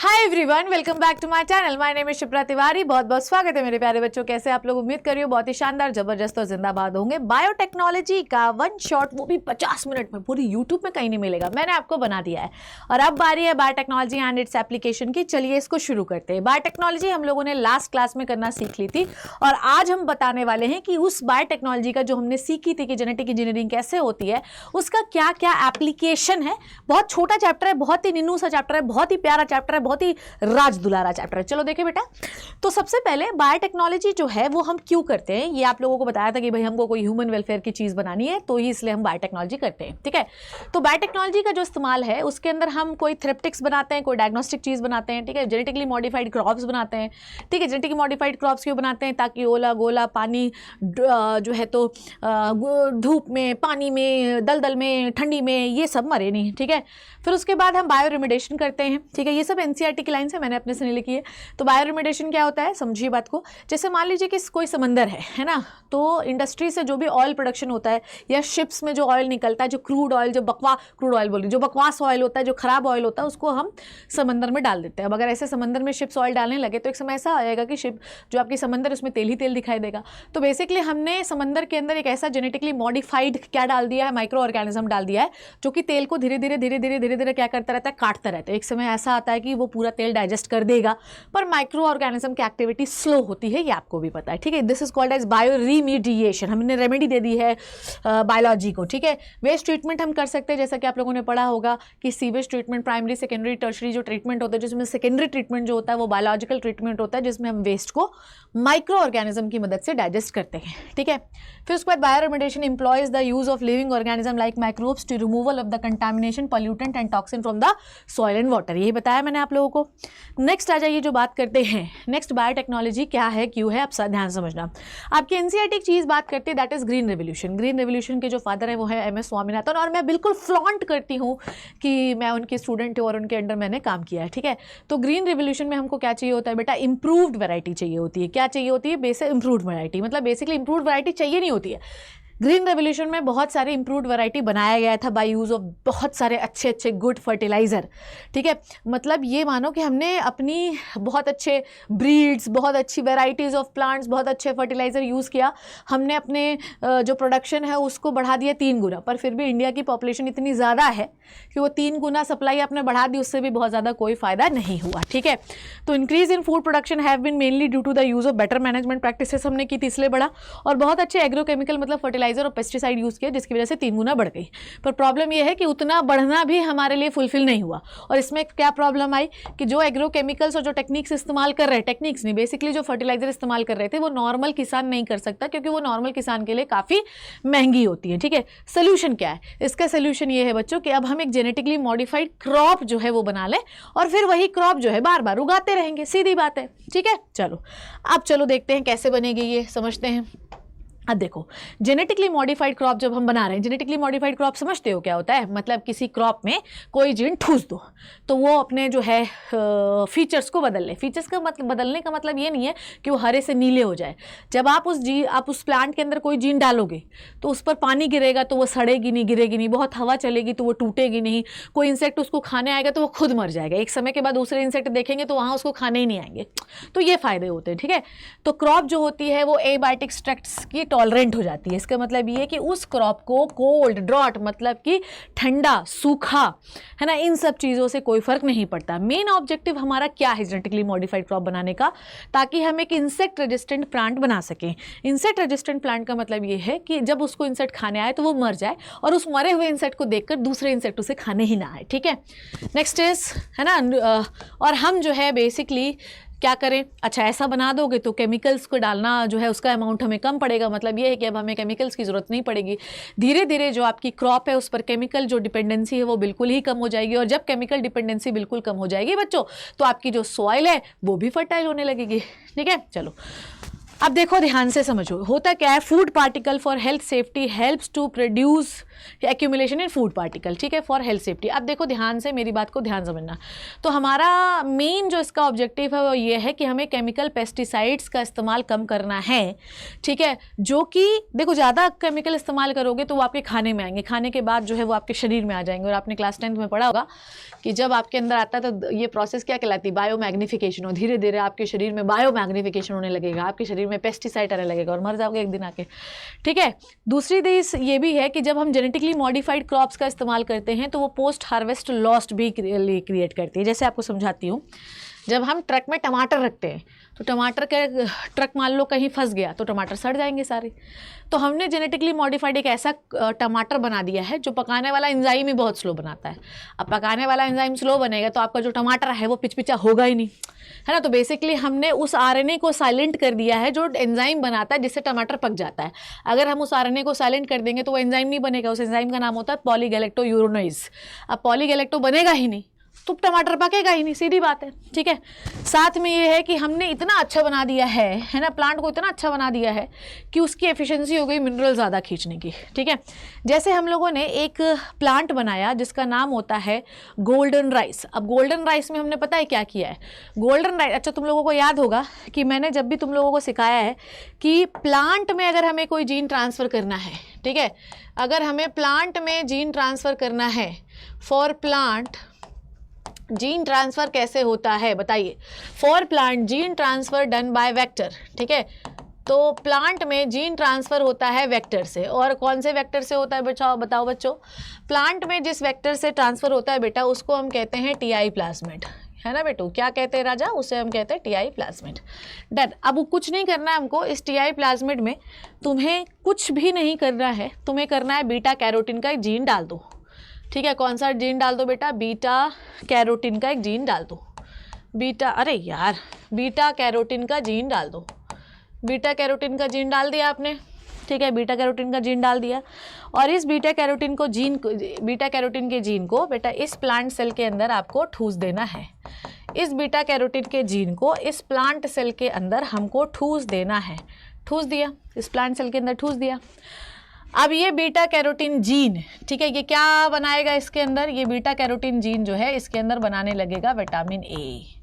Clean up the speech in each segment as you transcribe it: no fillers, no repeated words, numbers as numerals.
Hi everyone, welcome back to my channel. My name is Shipra Tiwari. बहुत बहुत स्वागत है मेरे प्यारे बच्चों। कैसे आप लोग? उम्मीद कर रही हो बहुत ही शानदार, जबरदस्त और जिंदाबाद होंगे। बायोटेक्नोलॉजी का वन शॉट, वो भी 50 मिनट में, पूरी यूट्यूब में कहीं नहीं मिलेगा, मैंने आपको बना दिया है। और अब बारी है बायोटेक्नोलॉजी एंड इट्स एप्लीकेशन की। चलिए इसको शुरू करते हैं। बायोटेक्नोलॉजी हम लोगों ने लास्ट क्लास में करना सीख ली थी और आज हम बताने वाले हैं कि उस बायोटेक्नोलॉजी का जो हमने सीखी थी कि जेनेटिक इंजीनियरिंग कैसे होती है, उसका क्या क्या एप्लीकेशन है। बहुत छोटा चैप्टर है, बहुत ही निन्नू सा चैप्टर है, बहुत ही प्यारा चैप्टर है, बहुत ही राज दुलारा चैप्टर है। चलो देखिए बेटा, तो सबसे पहले बायोटेक्नोलॉजी जो है वो हम क्यों करते हैं, ये आप लोगों को बताया था कि भाई हमको कोई ह्यूमन वेलफेयर की चीज बनानी है, तो ही इसलिए हम बायोटेक्नोलॉजी करते हैं। ठीक है, तो बायोटेक्नोलॉजी का जो इस्तेमाल है उसके अंदर हम कोई थेरेप्टिक्स बनाते हैं, कोई डायग्नोस्टिक चीज बनाते हैं। ठीक है, जेनेटिकली मॉडिफाइड क्रॉप्स बनाते हैं। ठीक है, जेनेटिकली मॉडिफाइड क्रॉप्स क्यों बनाते हैं? ताकि ओला गोला पानी जो है तो धूप में, पानी में, दलदल में, ठंडी में, ये सब मरे नहीं। ठीक है, फिर उसके बाद हम बायो रेमिडेशन करते हैं। ठीक है, ये सब एनसीईआरटी की लाइन से मैंने अपने से नहीं लिखी है। तो बायो रेमिडेशन क्या होता है, समझिए बात को। जैसे मान लीजिए कि कोई समंदर है ना, तो इंडस्ट्री से जो भी ऑयल प्रोडक्शन होता है या शिप्स में जो ऑयल निकलता है, जो क्रूड ऑयल, क्रूड ऑयल बोल रही, जो बकवास ऑयल होता है, जो खराब ऑयल होता है, उसको हम समंदर में डाल देते हैं। अब अगर ऐसे समंदर में शिप्स ऑयल डालने लगे तो एक समय ऐसा आएगा कि शिप जो आपकी समंदर, उसमें तेल ही तेल दिखाई देगा। तो बेसिकली हमने समंदर के अंदर एक ऐसा जेनेटिकली मॉडिफाइड क्या डाल दिया है, माइक्रो ऑर्गेनिज्म डाल दिया है, जो कि तेल को धीरे धीरे क्या करता रहता है, काटता रहता है। एक समय ऐसा आता है कि वो पूरा तेल डाइजेस्ट कर देगा, पर माइक्रो ऑर्गेनिज्म की एक्टिविटी स्लो होती है, ये आपको भी पता है। ठीक है, this is called as bio remediation. हमने रेमेडी दे दी है बायोलॉजी को। ठीक है, वेस्ट ट्रीटमेंट हम कर सकते हैं, जैसा कि आप लोगों ने पढ़ा होगा कि sewage treatment, primary, secondary, tertiary जो ट्रीटमेंट होता है, जिसमें सेकेंडरी ट्रीटमेंट जो होता है वो बायोलॉजिकल ट्रीटमेंट होता है, जिसमें हम वेस्ट को माइक्रो ऑर्गेनिज्म की मदद से डाइजेस्ट करते हैं। ठीक है, फिर उसके बाद bioremediation employs the use of living organism like microbes to removal of the contamination, pollutant and toxin from the soil and water. यही बताया मैंने आप लोगों को। नेक्स्ट आ जाइए, जो बात करते हैं नेक्स्ट, बायोटेक्नोलॉजी क्या है, क्यों है, अब ध्यान समझना। आपकी एनसीईआरटी एक चीज बात करती है, that is green revolution. Green revolution के जो फादर है वो है एमएस स्वामीनाथन, और मैं बिल्कुल फ्लॉन्ट करती हूँ कि मैं उनकी स्टूडेंट हूँ और उनके अंडर मैंने काम किया है। ठीक है, तो ग्रीन रेवोल्यूशन में हमको क्या चाहिए होता है बेटा, इंप्रूव्ड वैरायटी चाहिए होती है। क्या चाहिए होती है? बेसिक इंप्रूव्ड वैरायटी, मतलब बेसिकली इंप्रूव्ड वैरायटी चाहिए नहीं होती है। ग्रीन रेवोल्यूशन में बहुत सारे इंप्रूव्ड वैरायटी बनाया गया था बाय यूज़ ऑफ बहुत सारे अच्छे अच्छे गुड फर्टिलाइज़र। ठीक है, मतलब ये मानो कि हमने अपनी बहुत अच्छे ब्रीड्स, बहुत अच्छी वैरायटीज़ ऑफ प्लांट्स, बहुत अच्छे फर्टिलाइज़र यूज़ किया। हमने अपने जो प्रोडक्शन है उसको बढ़ा दिया 3 गुना, पर फिर भी इंडिया की पॉपुलेशन इतनी ज़्यादा है कि वो 3 गुना सप्लाई आपने बढ़ा दी, उससे भी बहुत ज़्यादा कोई फ़ायदा नहीं हुआ। ठीक है, तो increase in food production have been mainly due to the use of better management practices हमने की थी, इसलिए बढ़ा। और बहुत अच्छे एग्रोकेमिकल मतलब फर्टिलाइजर और पेस्टिसाइड यूज किया, जिसकी वजह से 3 गुना बढ़ गई। पर प्रॉब्लम यह है कि उतना बढ़ना भी हमारे लिए फुलफिल नहीं हुआ। और इसमें क्या प्रॉब्लम आई कि जो एग्रोकेमिकल्स और जो टेक्निक्स इस्तेमाल कर रहे हैं, टेक्निक्स नहीं, बेसिकली जो फर्टिलाइजर इस्तेमाल कर रहे थे, वो नॉर्मल किसान नहीं कर सकता, क्योंकि वो नॉर्मल किसान के लिए काफ़ी महंगी होती है। ठीक है, सोल्यूशन क्या है इसका? सोल्यूशन ये है बच्चों कि अब हम एक जेनेटिकली मॉडिफाइड क्रॉप जो है वो बना लें और फिर वही क्रॉप जो है बार बार उगाते रहेंगे, सीधी बात है। ठीक है, चलो अब चलो देखते हैं कैसे बनेगी, ये समझते हैं। अब देखो, जेनेटिकली मॉडिफाइड क्रॉप जब हम बना रहे हैं, जेनेटिकली मॉडिफाइड क्रॉप समझते हो क्या होता है? मतलब किसी क्रॉप में कोई जीन ठूस दो तो वो अपने जो है फीचर्स को बदल ले। फीचर्स का मतलब, बदलने का मतलब ये नहीं है कि वो हरे से नीले हो जाए। जब आप उस प्लांट के अंदर कोई जीन डालोगे तो उस पर पानी गिरेगा तो वो सड़ेगी नहीं, गिरेगी नहीं। बहुत हवा चलेगी तो वो टूटेगी नहीं। कोई इंसेक्ट उसको खाने आएगा तो वो खुद मर जाएगा। एक समय के बाद दूसरे इंसेक्ट देखेंगे तो वहाँ उसको खाने ही नहीं आएंगे। तो ये फायदे होते हैं। ठीक है, तो क्रॉप जो होती है वो एबायोटिक स्ट्रेस की टॉलरेंट हो जाती है। इसका मतलब ये है कि उस क्रॉप को कोल्ड, ड्रॉट मतलब कि ठंडा, सूखा, है ना, इन सब चीज़ों से कोई फर्क नहीं पड़ता। मेन ऑब्जेक्टिव हमारा क्या है जेनेटिकली मॉडिफाइड क्रॉप बनाने का? ताकि हम एक इंसेक्ट रेजिस्टेंट प्लांट बना सकें। इंसेक्ट रेजिस्टेंट प्लांट का मतलब ये है कि जब उसको इंसेक्ट खाने आए तो वो मर जाए और उस मरे हुए इंसेक्ट को देखकर दूसरे इंसेक्ट उसे खाने ही ना आए। ठीक है, नेक्स्ट इज, है ना, और हम जो है बेसिकली क्या करें? अच्छा, ऐसा बना दोगे तो केमिकल्स को डालना जो है उसका अमाउंट हमें कम पड़ेगा। मतलब ये है कि अब हमें केमिकल्स की ज़रूरत नहीं पड़ेगी। धीरे धीरे जो आपकी क्रॉप है उस पर केमिकल जो डिपेंडेंसी है वो बिल्कुल ही कम हो जाएगी। और जब केमिकल डिपेंडेंसी बिल्कुल कम हो जाएगी बच्चों, तो आपकी जो सॉइल है वो भी फर्टाइल होने लगेगी। ठीक है, चलो अब देखो ध्यान से समझो, होता क्या है, food particle for health safety helps to produce accumulation in food particle, ठीक है, फॉर हेल्थ सेफ्टी। अब देखो ध्यान से मेरी बात को ध्यान समझना। तो हमारा मेन जो इसका ऑब्जेक्टिव है वो ये है कि हमें केमिकल पेस्टिसाइड्स का इस्तेमाल कम करना है, ठीक है, जो कि देखो ज़्यादा केमिकल इस्तेमाल करोगे तो वो आपके खाने में आएंगे, खाने के बाद जो है वो आपके शरीर में आ जाएंगे। और आपने क्लास 10th में पढ़ा होगा कि जब आपके अंदर आता है तो ये प्रोसेस क्या कहलाती है, बायोमैग्निफिकेशन। और धीरे धीरे आपके शरीर में बायोमैग्निफिकेशन होने लगेगा, आपके शरीर में पेस्टिसाइड आने लगेगा और मर जाओगे एक दिन आके, ठीक है। दूसरी चीज़ ये भी है कि जब हम जेनेटिकली मॉडिफाइड क्रॉप्स का इस्तेमाल करते हैं तो वो पोस्ट हार्वेस्ट लॉस्ट भी क्रिएट करती है। जैसे आपको समझाती हूँ, जब हम ट्रक में टमाटर रखते हैं तो टमाटर का ट्रक मान लो कहीं फंस गया तो टमाटर सड़ जाएंगे सारे। तो हमने जेनेटिकली मॉडिफाइड एक ऐसा टमाटर बना दिया है जो पकाने वाला एंजाइम ही बहुत स्लो बनाता है। अब पकाने वाला एंजाइम स्लो बनेगा तो आपका जो टमाटर है वो पिचपिचा होगा ही नहीं, है ना। तो बेसिकली हमने उस आरएनए को साइलेंट कर दिया है जो एंजाइम बनाता है जिससे टमाटर पक जाता है। अगर हम उस आरएनए को साइलेंट कर देंगे तो वो एंजाइम नहीं बनेगा, उस एंजाइम का नाम होता है पॉलीगैलेक्टोयूरेनेज। अब पॉलीगैलेक्टो बनेगा ही नहीं तो टमाटर पकेगा ही नहीं, सीधी बात है, ठीक है। साथ में ये है कि हमने इतना अच्छा बना दिया है ना, प्लांट को इतना अच्छा बना दिया है कि उसकी एफिशिएंसी हो गई मिनरल ज़्यादा खींचने की, ठीक है। जैसे हम लोगों ने एक प्लांट बनाया जिसका नाम होता है गोल्डन राइस। अब गोल्डन राइस में हमने पता है क्या किया है, गोल्डन राइस, अच्छा तुम लोगों को याद होगा कि मैंने जब भी तुम लोगों को सिखाया है कि प्लांट में अगर हमें कोई जीन ट्रांसफ़र करना है, ठीक है, अगर हमें प्लांट में जीन ट्रांसफ़र करना है, फॉर प्लांट जीन ट्रांसफ़र कैसे होता है बताइए। For plant gene transfer done by vector, ठीक है। तो प्लांट में जीन ट्रांसफ़र होता है वेक्टर से, और कौन से वेक्टर से होता है बताओ बच्चों। प्लांट में जिस वेक्टर से ट्रांसफ़र होता है बेटा उसको हम कहते हैं टीआई प्लाज्मिड, है ना बेटू, क्या कहते हैं राजा, उसे हम कहते हैं टीआई प्लाज्मिड। डन। अब कुछ नहीं करना है हमको, इस टीआई प्लाज्मिड में तुम्हें कुछ भी नहीं करना है, तुम्हें करना है बीटा कैरोटीन का एक जीन डाल दो, ठीक है। कौन सा जीन डाल दो बेटा, बीटा कैरोटीन का एक जीन डाल दो, बीटा कैरोटीन का जीन डाल दो, बीटा कैरोटीन का जीन डाल दिया आपने, ठीक है, बीटा कैरोटीन का जीन डाल दिया। और इस बीटा कैरोटीन के जीन को बेटा इस प्लांट सेल के अंदर आपको ठूस देना है। इस बीटा कैरोटीन के जीन को इस प्लांट सेल के अंदर हमको ठूस देना है, ठूस दिया, इस प्लांट सेल के अंदर ठूस दिया। अब ये बीटा कैरोटीन जीन, ठीक है, ये क्या बनाएगा इसके अंदर, ये बीटा कैरोटीन जीन जो है इसके अंदर बनाने लगेगा विटामिन ए।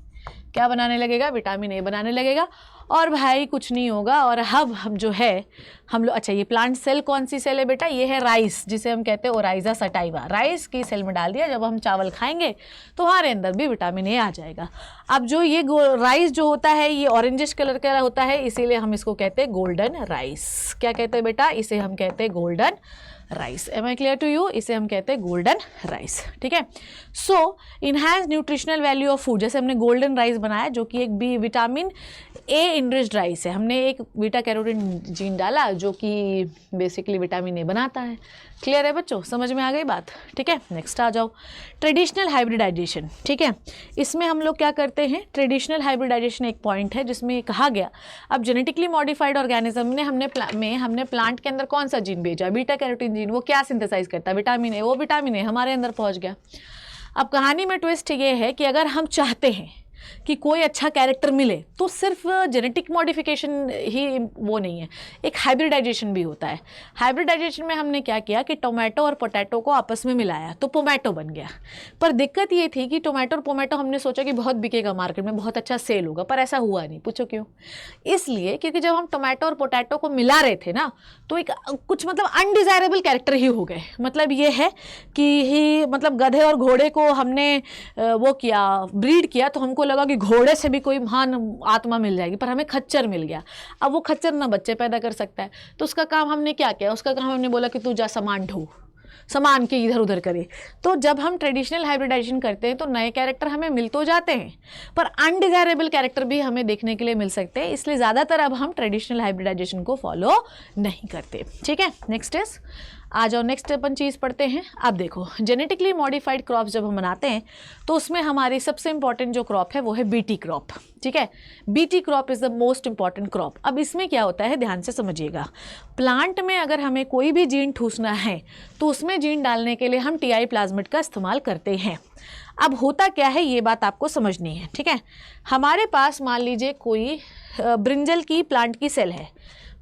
क्या बनाने लगेगा, विटामिन ए बनाने लगेगा। और भाई कुछ नहीं होगा। और अब हम जो है हम लोग, अच्छा ये प्लांट सेल कौन सी सेल है बेटा, ये है राइस, जिसे हम कहते हैं ओराइजा सटाइवा। राइस की सेल में डाल दिया, जब हम चावल खाएंगे तो हमारे अंदर भी विटामिन ए आ जाएगा। अब जो ये राइस जो होता है ये ऑरेंजिश कलर का होता है, इसीलिए हम इसको कहते हैं गोल्डन राइस। क्या कहते हैं बेटा, इसे हम कहते हैं golden rice. Am I clear to you, इसे हम कहते हैं गोल्डन राइस, ठीक है। So enhance nutritional value of food, जैसे हमने गोल्डन राइस बनाया जो कि एक विटामिन ए इनरिच्ड राइस है, हमने एक बीटा कैरोटीन जीन डाला जो कि बेसिकली विटामिन ए बनाता है। क्लियर है बच्चों, समझ में आ गई बात, ठीक है। नेक्स्ट आ जाओ, ट्रेडिशनल हाइब्रिडाइजेशन, ठीक है। इसमें हम लोग क्या करते हैं, ट्रेडिशनल हाइब्रिडाइजेशन एक पॉइंट है जिसमें कहा गया, अब जेनेटिकली मॉडिफाइड ऑर्गेनिज्म ने हमने प्लांट के अंदर कौन सा जीन भेजा, बीटा कैरोटीन जीन, वो क्या सिंथेसाइज करता है, विटामिन ए, वो विटामिन ए हमारे अंदर पहुंच गया। अब कहानी में ट्विस्ट ये है कि अगर हम चाहते हैं कि कोई अच्छा कैरेक्टर मिले तो सिर्फ जेनेटिक मॉडिफिकेशन ही वो नहीं है, एक हाइब्रिडाइजेशन भी होता है। हाइब्रिडाइजेशन में हमने क्या किया कि टोमेटो और पोटैटो को आपस में मिलाया तो पोमैटो बन गया। पर दिक्कत ये थी कि टोमेटो और पोमैटो हमने सोचा कि बहुत बिकेगा मार्केट में, बहुत अच्छा सेल होगा, पर ऐसा हुआ नहीं। पूछो क्यों? इसलिए क्योंकि जब हम टोमेटो और पोटैटो को मिला रहे थे ना तो एक कुछ मतलब अनडिज़ायरेबल कैरेक्टर ही हो गए। मतलब ये है कि मतलब गधे और घोड़े को हमने वो किया, ब्रीड किया, तो हमको लगा कि घोड़े से भी कोई महान आत्मा मिल जाएगी, पर हमें खच्चर मिल गया। अब वो खच्चर ना बच्चे पैदा कर सकता है, तो उसका काम हमने क्या किया, उसका काम हमने बोला कि तू जा सामान ढो, सामान के इधर उधर करे। तो जब हम ट्रेडिशनल हाइब्रिडाइजेशन करते हैं तो नए कैरेक्टर हमें मिल तो जाते हैं, पर अनडिज़ायरेबल कैरेक्टर भी हमें देखने के लिए मिल सकते हैं। इसलिए ज़्यादातर अब हम ट्रेडिशनल हाइब्रिडाइजेशन को फॉलो नहीं करते, ठीक है। नेक्स्ट इज, आ जाओ नेक्स्ट अपन चीज़ पढ़ते हैं। अब देखो, जेनेटिकली मॉडिफाइड क्रॉप्स जब हम बनाते हैं तो उसमें हमारी सबसे इंपॉर्टेंट जो क्रॉप है वो है बीटी क्रॉप, ठीक है। BT crop is the most important crop. अब इसमें क्या होता है, ध्यान से समझिएगा। प्लांट में अगर हमें कोई भी जीन ठूसना है तो उसमें जीन डालने के लिए हम टीआई प्लाज्मिड का इस्तेमाल करते हैं। अब होता क्या है ये बात आपको समझनी है, ठीक है। हमारे पास मान लीजिए कोई ब्रिंजल की प्लांट की सेल है।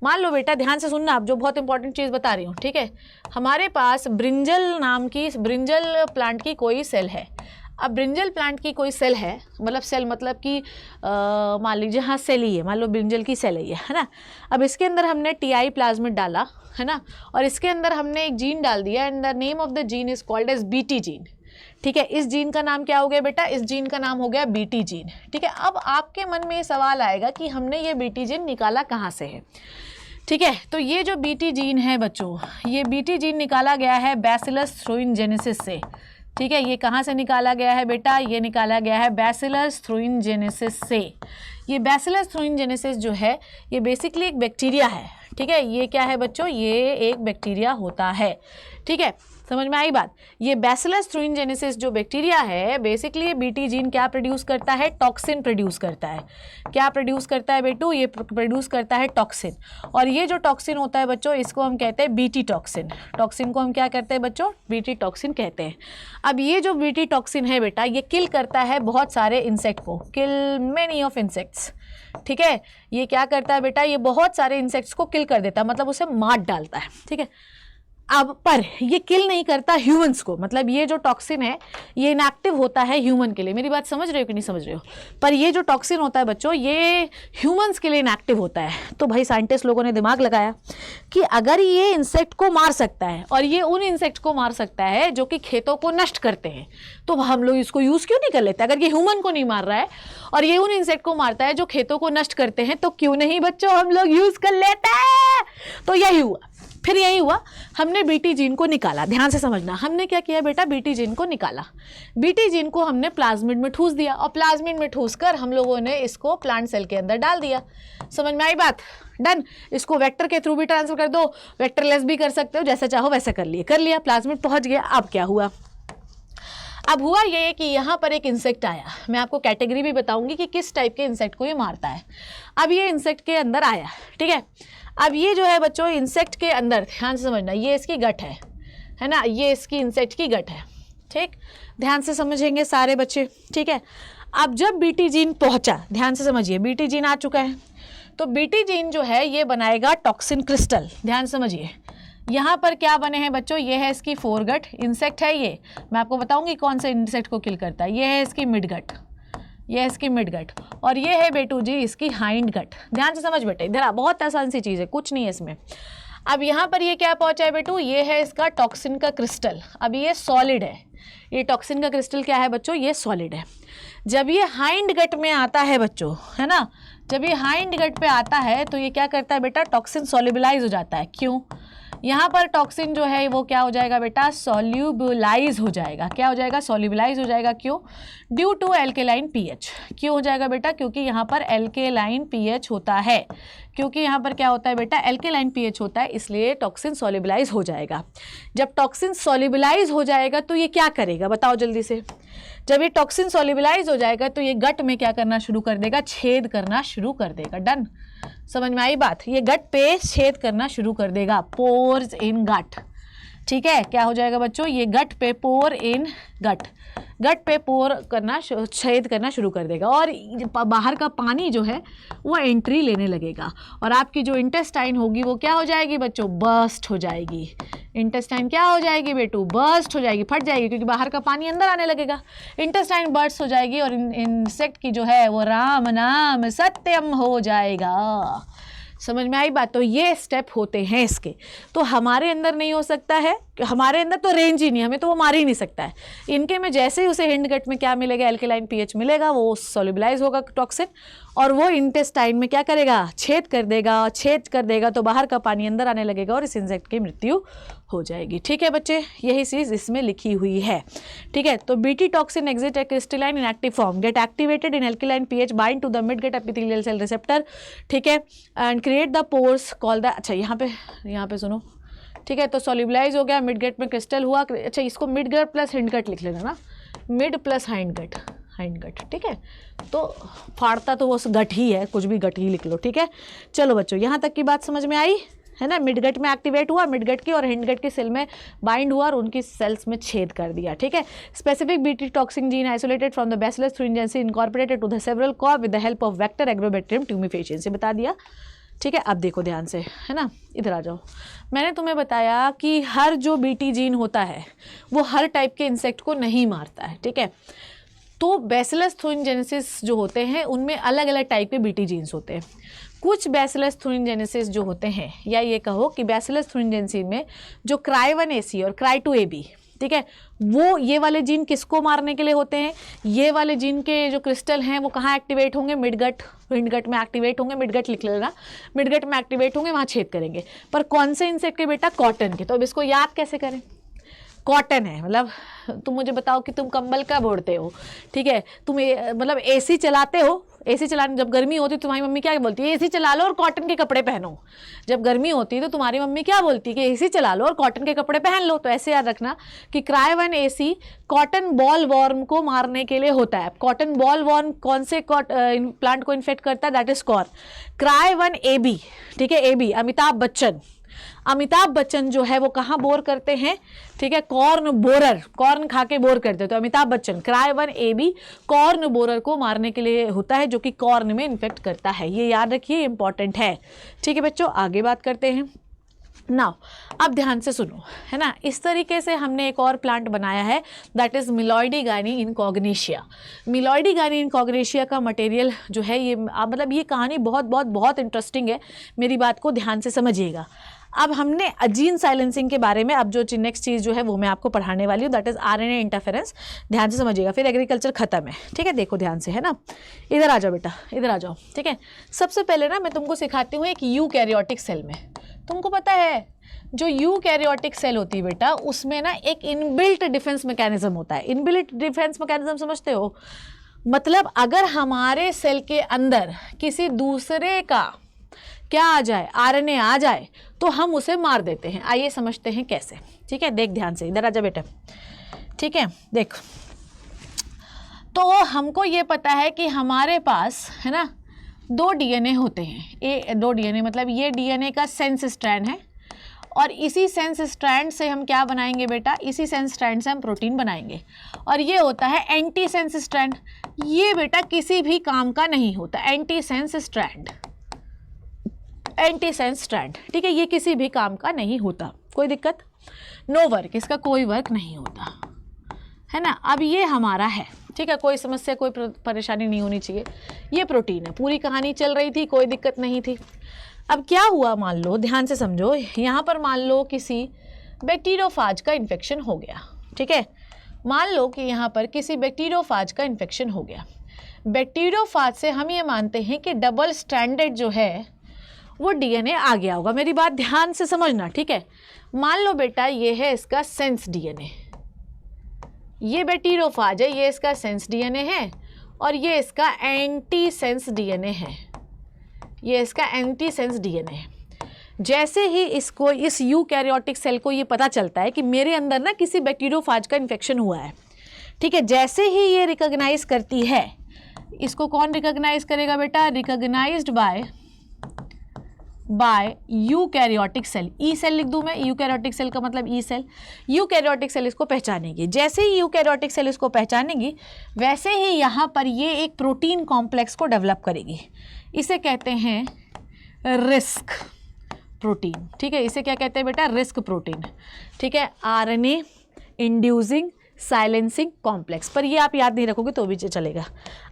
मान लो बेटा, ध्यान से सुनना, आप जो बहुत इंपॉर्टेंट चीज़ बता रही हूँ, ठीक है। हमारे पास ब्रिंजल प्लांट की कोई सेल है। अब ब्रिंजल प्लांट की कोई सेल है, मतलब सेल मतलब कि मान लीजिए हाँ सेल ही है, मान लो ब्रिंजल की सेल है ना। अब इसके अंदर हमने टी प्लाज्मिड डाला है ना, और इसके अंदर हमने एक जीन डाल दिया and the name of the gene is called as BT gene, ठीक है। इस जीन का नाम क्या हो गया बेटा? इस जीन का नाम हो गया बीटी जीन, ठीक है। अब आपके मन में ये सवाल आएगा कि हमने ये बीटी जीन निकाला कहाँ से है, ठीक है। तो ये जो बीटी जीन है बच्चों, ये बीटी जीन निकाला गया है बैसिलस थ्रोइनजेनेसिस से, ठीक है। ये कहाँ से निकाला गया है बेटा? ये निकाला गया है बैसिलस थ्रोइनजेनेसिस से। ये बैसिलस थ्रोइनजेनेसिस जो है ये बेसिकली एक बैक्टीरिया है, ठीक है। ये क्या है बच्चों? ये एक बैक्टीरिया होता है, ठीक है। समझ में आई बात? ये बैसिलस थ्रोइनजेनेसिस जो बैक्टीरिया है बेसिकली ये बीटी जीन क्या प्रोड्यूस करता है? टॉक्सिन प्रोड्यूस करता है। क्या प्रोड्यूस करता है बेटू? ये प्रोड्यूस करता है टॉक्सिन। और ये जो टॉक्सिन होता है बच्चों इसको हम कहते हैं बीटी टॉक्सिन। टॉक्सिन को हम क्या कहते हैं बच्चों? बीटी टॉक्सिन कहते हैं। अब ये जो बीटी टॉक्सिन है बेटा ये किल करता है बहुत सारे इंसेक्ट को, किल मेनी ऑफ इंसेक्ट्स, ठीक है। ये क्या करता है बेटा? ये बहुत सारे इंसेक्ट्स को किल कर देता है, मतलब उसे मार डालता है, ठीक है। अब पर ये किल नहीं करता ह्यूमंस को, मतलब ये जो टॉक्सिन है ये इनएक्टिव होता है ह्यूमन के लिए। मेरी बात समझ रहे हो कि नहीं समझ रहे हो? पर ये जो टॉक्सिन होता है बच्चों ये ह्यूमंस के लिए इनएक्टिव होता है। तो भाई साइंटिस्ट लोगों ने दिमाग लगाया कि अगर ये इंसेक्ट को मार सकता है और ये उन इंसेक्ट को मार सकता है जो कि खेतों को नष्ट करते हैं, तो हम लोग इसको यूज़ क्यों नहीं कर लेते? अगर ये ह्यूमन को नहीं मार रहा है और ये उन इंसेक्ट को मारता है जो खेतों को नष्ट करते हैं, तो क्यों नहीं बच्चों हम लोग यूज़ कर लेते हैं? तो यही हुआ, फिर यही हुआ, हमने बीटी जीन को निकाला। ध्यान से समझना, हमने क्या किया बेटा? बीटी जीन को निकाला। बीटी जीन को हमने प्लाज्मिड में ठूस दिया और प्लाज्मिड में ठूस कर हम लोगों ने इसको प्लांट सेल के अंदर डाल दिया। समझ में आई बात? डन। इसको वेक्टर के थ्रू भी ट्रांसफर कर दो, वेक्टरलेस भी कर सकते हो, जैसा चाहो वैसा कर लिया, प्लाज्मिड पहुंच गया। अब क्या हुआ? अब हुआ ये कि यहाँ पर एक इंसेक्ट आया। मैं आपको कैटेगरी भी बताऊंगी कि किस टाइप के इंसेक्ट को ये मारता है। अब ये इंसेक्ट के अंदर आया, ठीक है। अब ये जो है बच्चों इंसेक्ट के अंदर, ध्यान से समझना, ये इसकी गट है ना, ये इसकी इंसेक्ट की गट है, ठीक। ध्यान से समझेंगे सारे बच्चे, ठीक है। अब जब बीटी जीन पहुंचा, ध्यान से समझिए, बीटी जीन आ चुका है, तो बीटी जीन जो है ये बनाएगा टॉक्सिन क्रिस्टल। ध्यान समझिए, यहाँ पर क्या बने हैं बच्चों? ये है इसकी फोरगट, इंसेक्ट है ये, मैं आपको बताऊंगी कौन से इंसेक्ट को किल करता है। ये है इसकी मिडगट, ये है इसकी मिडगट, और ये है बेटू जी इसकी हाइंड गट। ध्यान से समझ बेटे, इधर बहुत आसान सी चीज़ है, कुछ नहीं है इसमें। अब यहाँ पर ये क्या पहुँचा है बेटू? ये है इसका टॉक्सिन का क्रिस्टल। अब ये सॉलिड है, ये टॉक्सिन का क्रिस्टल क्या है बच्चों? ये सॉलिड है। जब ये हाइंड गट में आता है बच्चों, है ना, जब ये हाइंड गट पे आता है तो ये क्या करता है बेटा? टॉक्सिन सॉल्युबलाइज हो जाता है। क्यों? यहाँ पर टॉक्सिन जो है वो क्या हो जाएगा बेटा? सॉल्युबलाइज हो जाएगा। क्या हो जाएगा? सॉल्युबलाइज हो जाएगा। क्यों? Due to alkaline pH. क्यों हो जाएगा बेटा? क्योंकि यहाँ पर एल्केलाइन पीएच होता है, क्योंकि यहाँ पर क्या होता है बेटा? एल्केलाइन पीएच होता है, इसलिए टॉक्सिन सॉल्युबलाइज हो जाएगा। जब टॉक्सिन सॉल्युबलाइज हो जाएगा तो ये क्या करेगा बताओ जल्दी से? जब ये टॉक्सिन सॉल्युबलाइज हो जाएगा तो ये गट में क्या करना शुरू कर देगा? छेद करना शुरू कर देगा। डन, समझ में आई बात? ये गट पे छेद करना शुरू कर देगा, पोर्स इन गट, ठीक है। क्या हो जाएगा बच्चों? ये गट पे पोर इन गट, गट पे पोर करना, छेद करना शुरू कर देगा, और बाहर का पानी जो है वो एंट्री लेने लगेगा, और आपकी जो इंटेस्टाइन होगी वो क्या हो जाएगी बच्चों? बर्स्ट हो जाएगी। इंटेस्टाइन क्या हो जाएगी बेटू? बर्स्ट हो जाएगी, फट जाएगी, क्योंकि बाहर का पानी अंदर आने लगेगा। इंटेस्टाइन बर्स्ट हो जाएगी और इंसेक्ट की जो है वो राम नाम सत्यम हो जाएगा। समझ में आई बात? तो ये स्टेप होते हैं इसके। तो हमारे अंदर नहीं हो सकता है, हमारे अंदर तो रेंज ही नहीं, हमें तो वो मार ही नहीं सकता है। इनके में जैसे ही उसे हिंड गट में क्या मिलेगा? एल्केलाइन पीएच मिलेगा, वो सॉल्युबलाइज होगा टॉक्सिन, और वो इंटेस्टाइन में क्या करेगा? छेद कर देगा, और छेद कर देगा तो बाहर का पानी अंदर आने लगेगा और इस इंसेक्ट की मृत्यु हो जाएगी। ठीक है बच्चे, यही चीज़ इसमें लिखी हुई है। ठीक है, तो BT toxin exist a crystalline in active form, get activated in alkaline pH, bind to the mid gut epithelial cell receptor, ठीक है, and create the pores call the, अच्छा यहाँ पे सुनो, ठीक है। तो सॉल्युबलाइज हो गया, मिड गेट में क्रिस्टल हुआ, अच्छा इसको mid gut plus hind gut लिख लेना ना, मिड प्लस हाइंड गट, ठीक है। तो फाड़ता तो वो गट ही है, कुछ भी गट ही लिख लो, ठीक है। चलो बच्चों, यहाँ तक की बात समझ में आई? है ना, मिडगट में एक्टिवेट हुआ, मिडगट की और हिंडगट की सेल में बाइंड हुआ और उनकी सेल्स में छेद कर दिया, ठीक है। Specific BT toxin gene isolated from the bacillus thuringiensis incorporated to the several crop with the help of vector agrobacterium tumefaciens, बता दिया, ठीक है। अब देखो ध्यान से, है ना, इधर आ जाओ। मैंने तुम्हें बताया कि हर जो बीटी जीन होता है वो हर टाइप के इंसेक्ट को नहीं मारता है, ठीक है। तो बैसिलस thuringiensis जो होते हैं उनमें अलग अलग टाइप के बीटी जीन्स होते हैं। कुछ बैसिलस thuringiensis जो होते हैं, या ये कहो कि बैसिलस thuringiensis में जो cry1AC और cry2AB, ठीक है, वो ये वाले जीन किसको मारने के लिए होते हैं? ये वाले जीन के जो क्रिस्टल हैं वो कहाँ एक्टिवेट होंगे? मिडगट, हिंडगट में एक्टिवेट होंगे, मिडगट लिख लेना, मिडगट में एक्टिवेट होंगे, वहाँ छेद करेंगे। पर कौन से इंसेक्ट के बेटा? कॉटन के। तो अब इसको याद कैसे करें? कॉटन है, मतलब तुम मुझे बताओ कि तुम कंबल कब ओढ़ते हो, ठीक है, तुम मतलब एसी चलाते हो, एसी चलाने जब गर्मी होती है तुम्हारी मम्मी क्या बोलती है? एसी चला लो और कॉटन के कपड़े पहनो। जब गर्मी होती है तो तुम्हारी मम्मी क्या बोलती है कि एसी चला लो और कॉटन के कपड़े पहन लो। तो ऐसे याद रखना कि cry1AC कॉटन बॉल वॉर्म को मारने के लिए होता है। कॉटन बॉल वॉर्म कौन से प्लांट को इन्फेक्ट करता है? That is corn. cry1AB, ठीक है, AB अमिताभ बच्चन, अमिताभ बच्चन जो है वो कहाँ बोर करते हैं? ठीक है, कॉर्न बोरर, कॉर्न खा के बोर करते हैं। तो Amitabh Bachchan cry1AB corn borer को मारने के लिए होता है, जो कि कॉर्न में इन्फेक्ट करता है। ये याद रखिए, इंपॉर्टेंट है, ठीक है बच्चों। आगे बात करते हैं नाउ, अब ध्यान से सुनो, है ना। इस तरीके से हमने एक और प्लांट बनाया है, दैट इज मिलॉइडीगानी इनकॉग्निशिया। मिलॉइडीगानी इनकॉग्निशिया का मटेरियल जो है ये मतलब ये कहानी बहुत बहुत बहुत इंटरेस्टिंग है, मेरी बात को ध्यान से समझिएगा। अब हमने जीन साइलेंसिंग के बारे में अब जो नेक्स्ट चीज़ जो है वो मैं आपको पढ़ाने वाली हूँ, दैट इज़ RNA इंटरफेरेंस। ध्यान से समझिएगा, फिर एग्रीकल्चर खत्म है, ठीक है। देखो ध्यान से, है ना, इधर आ जाओ बेटा, इधर आ जाओ, ठीक है। सबसे पहले ना मैं तुमको सिखाती हूँ एक यूकैरियोटिक सेल में। तुमको पता है जो यूकैरियोटिक सेल होती है बेटा, उसमें ना एक इनबिल्ट डिफेंस मैकेनिज्म होता है। इनबिल्ट डिफेंस मैकेनिज्म समझते हो? मतलब अगर हमारे सेल के अंदर किसी दूसरे का क्या आ जाए, RNA आ जाए, तो हम उसे मार देते हैं। आइए समझते हैं कैसे, ठीक है। देख ध्यान से, इधर आ जा बेटा, ठीक है। देख, तो हमको ये पता है कि हमारे पास, है ना, 2 DNA होते हैं। 2 DNA मतलब ये DNA का सेंस स्ट्रैंड है, और इसी सेंस स्ट्रैंड से हम क्या बनाएंगे बेटा? इसी सेंस स्ट्रैंड से हम प्रोटीन बनाएंगे। और ये होता है एंटी सेंस स्ट्रैंड। ये बेटा किसी भी काम का नहीं होता, anti sense strand, anti sense strand, ठीक है। ये किसी भी काम का नहीं होता, कोई दिक्कत, नो वर्क, इसका कोई वर्क नहीं होता, है ना। अब ये हमारा है, ठीक है, कोई समस्या कोई परेशानी नहीं होनी चाहिए। ये प्रोटीन है, पूरी कहानी चल रही थी, कोई दिक्कत नहीं थी। अब क्या हुआ, मान लो, ध्यान से समझो, यहाँ पर मान लो किसी बैक्टीरियोफाज का इन्फेक्शन हो गया, ठीक है। मान लो कि यहाँ पर किसी बैक्टीरियोफाज का इन्फेक्शन हो गया। बैक्टीरियोफाज से हम ये मानते हैं कि डबल स्ट्रैंडेड जो है वो DNA आ गया होगा। मेरी बात ध्यान से समझना, ठीक है। मान लो बेटा ये है इसका सेंस DNA, ये बैक्टीरियोफाज है, ये इसका सेंस DNA है, और ये इसका एंटी सेंस DNA है, ये इसका एंटी सेंस DNA है। जैसे ही इसको, इस यूकैरियोटिक सेल को ये पता चलता है कि मेरे अंदर ना किसी बैक्टीरियोफाज का इन्फेक्शन हुआ है, ठीक है, जैसे ही ये रिकॉग्नाइज करती है, इसको कौन रिकॉग्नाइज करेगा बेटा? Recognized by eukaryotic cell. E cell लिख दूं मैं, यूकैरियोटिक सेल का मतलब ई सेल। यूकैरियोटिक सेल इसको पहचानेगी। जैसे ही यूकैरियोटिक सेल इसको पहचानेगी, वैसे ही यहाँ पर ये एक प्रोटीन कॉम्प्लेक्स को डेवलप करेगी। इसे कहते हैं रिस्क प्रोटीन, ठीक है। इसे क्या कहते हैं बेटा? रिस्क प्रोटीन, ठीक है। RNA inducing silencing complex. पर ये आप याद नहीं रखोगे तो भी चलेगा।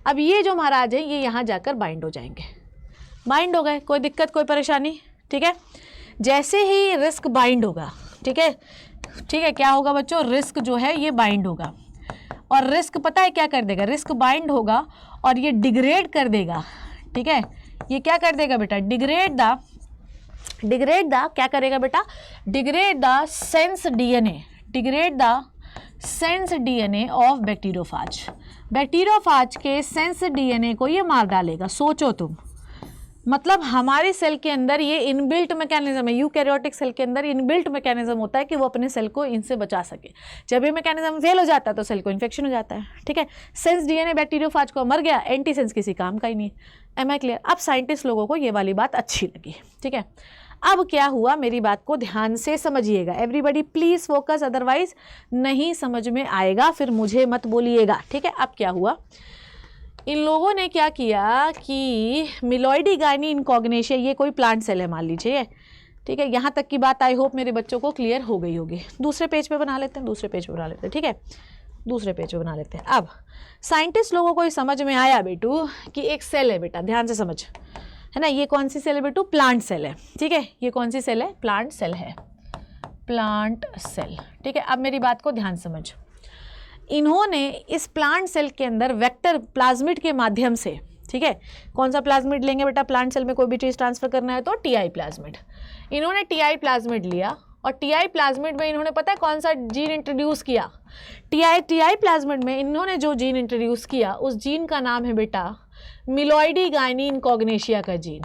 अब ये जो महाराज है, ये यहाँ जाकर बाइंड हो जाएंगे, बाइंड हो गए, कोई दिक्कत कोई परेशानी, ठीक है। जैसे ही रिस्क बाइंड होगा, ठीक है, ठीक है, क्या होगा बच्चों? रिस्क जो है ये बाइंड होगा, और रिस्क पता है क्या कर देगा? रिस्क बाइंड होगा और ये डिग्रेड कर देगा, ठीक है। ये क्या कर देगा बेटा? डिग्रेड द क्या करेगा बेटा? Degrade the sense DNA, degrade the sense DNA of bacteriophage. Bacteriophage के सेंस DNA को ये मार डालेगा। सोचो तुम, मतलब हमारे सेल के अंदर ये इनबिल्ट मैकेनिज्म है, यूकैरियोटिक सेल के अंदर इनबिल्ट मैकेनिज्म होता है कि वो अपने सेल को इनसे बचा सके। जब ये मैकेनिज्म फेल हो जाता है तो सेल को इन्फेक्शन हो जाता है, ठीक है। सेंस DNA बैक्टीरियोफाज को मर गया, एंटी सेंस किसी काम का ही नहीं। Am I clear? अब साइंटिस्ट लोगों को ये वाली बात अच्छी लगी, ठीक है। अब क्या हुआ, मेरी बात को ध्यान से समझिएगा, एवरीबडी प्लीज फोकस, अदरवाइज नहीं समझ में आएगा, फिर मुझे मत बोलिएगा, ठीक है। अब क्या हुआ, इन लोगों ने क्या किया कि मिलॉइडी गायनी इनकॉग्नेशिया, ये कोई प्लांट सेल है मान लीजिए, ठीक है। यहाँ तक की बात आई होप मेरे बच्चों को क्लियर हो गई होगी। दूसरे पेज पे बना लेते हैं, दूसरे पेज पे बना लेते हैं, ठीक है, दूसरे पेज पे बना लेते हैं। अब साइंटिस्ट लोगों को ये समझ में आया बेटू कि एक सेल है, बेटा ध्यान से समझ, है ना, ये कौन सी सेल है बेटू, प्लांट सेल है, ठीक है। ये कौन सी सेल है, प्लांट सेल है, प्लांट सेल, ठीक है। अब मेरी बात को ध्यान समझ, इन्होंने इस प्लांट सेल के अंदर वेक्टर प्लाज्मिड के माध्यम से, ठीक है, कौन सा प्लाज्मिड लेंगे बेटा, प्लांट सेल में कोई भी चीज़ ट्रांसफर करना है तो टीआई प्लाज्मिड, इन्होंने टीआई प्लाज्मिड लिया और टीआई प्लाज्मिड में इन्होंने पता है कौन सा जीन इंट्रोड्यूस किया, टीआई प्लाज्मिड में इन्होंने जो जीन इंट्रोड्यूस किया उस जीन का नाम है बेटा मिलॉइडी गायनी इनकॉग्नेशिया का जीन,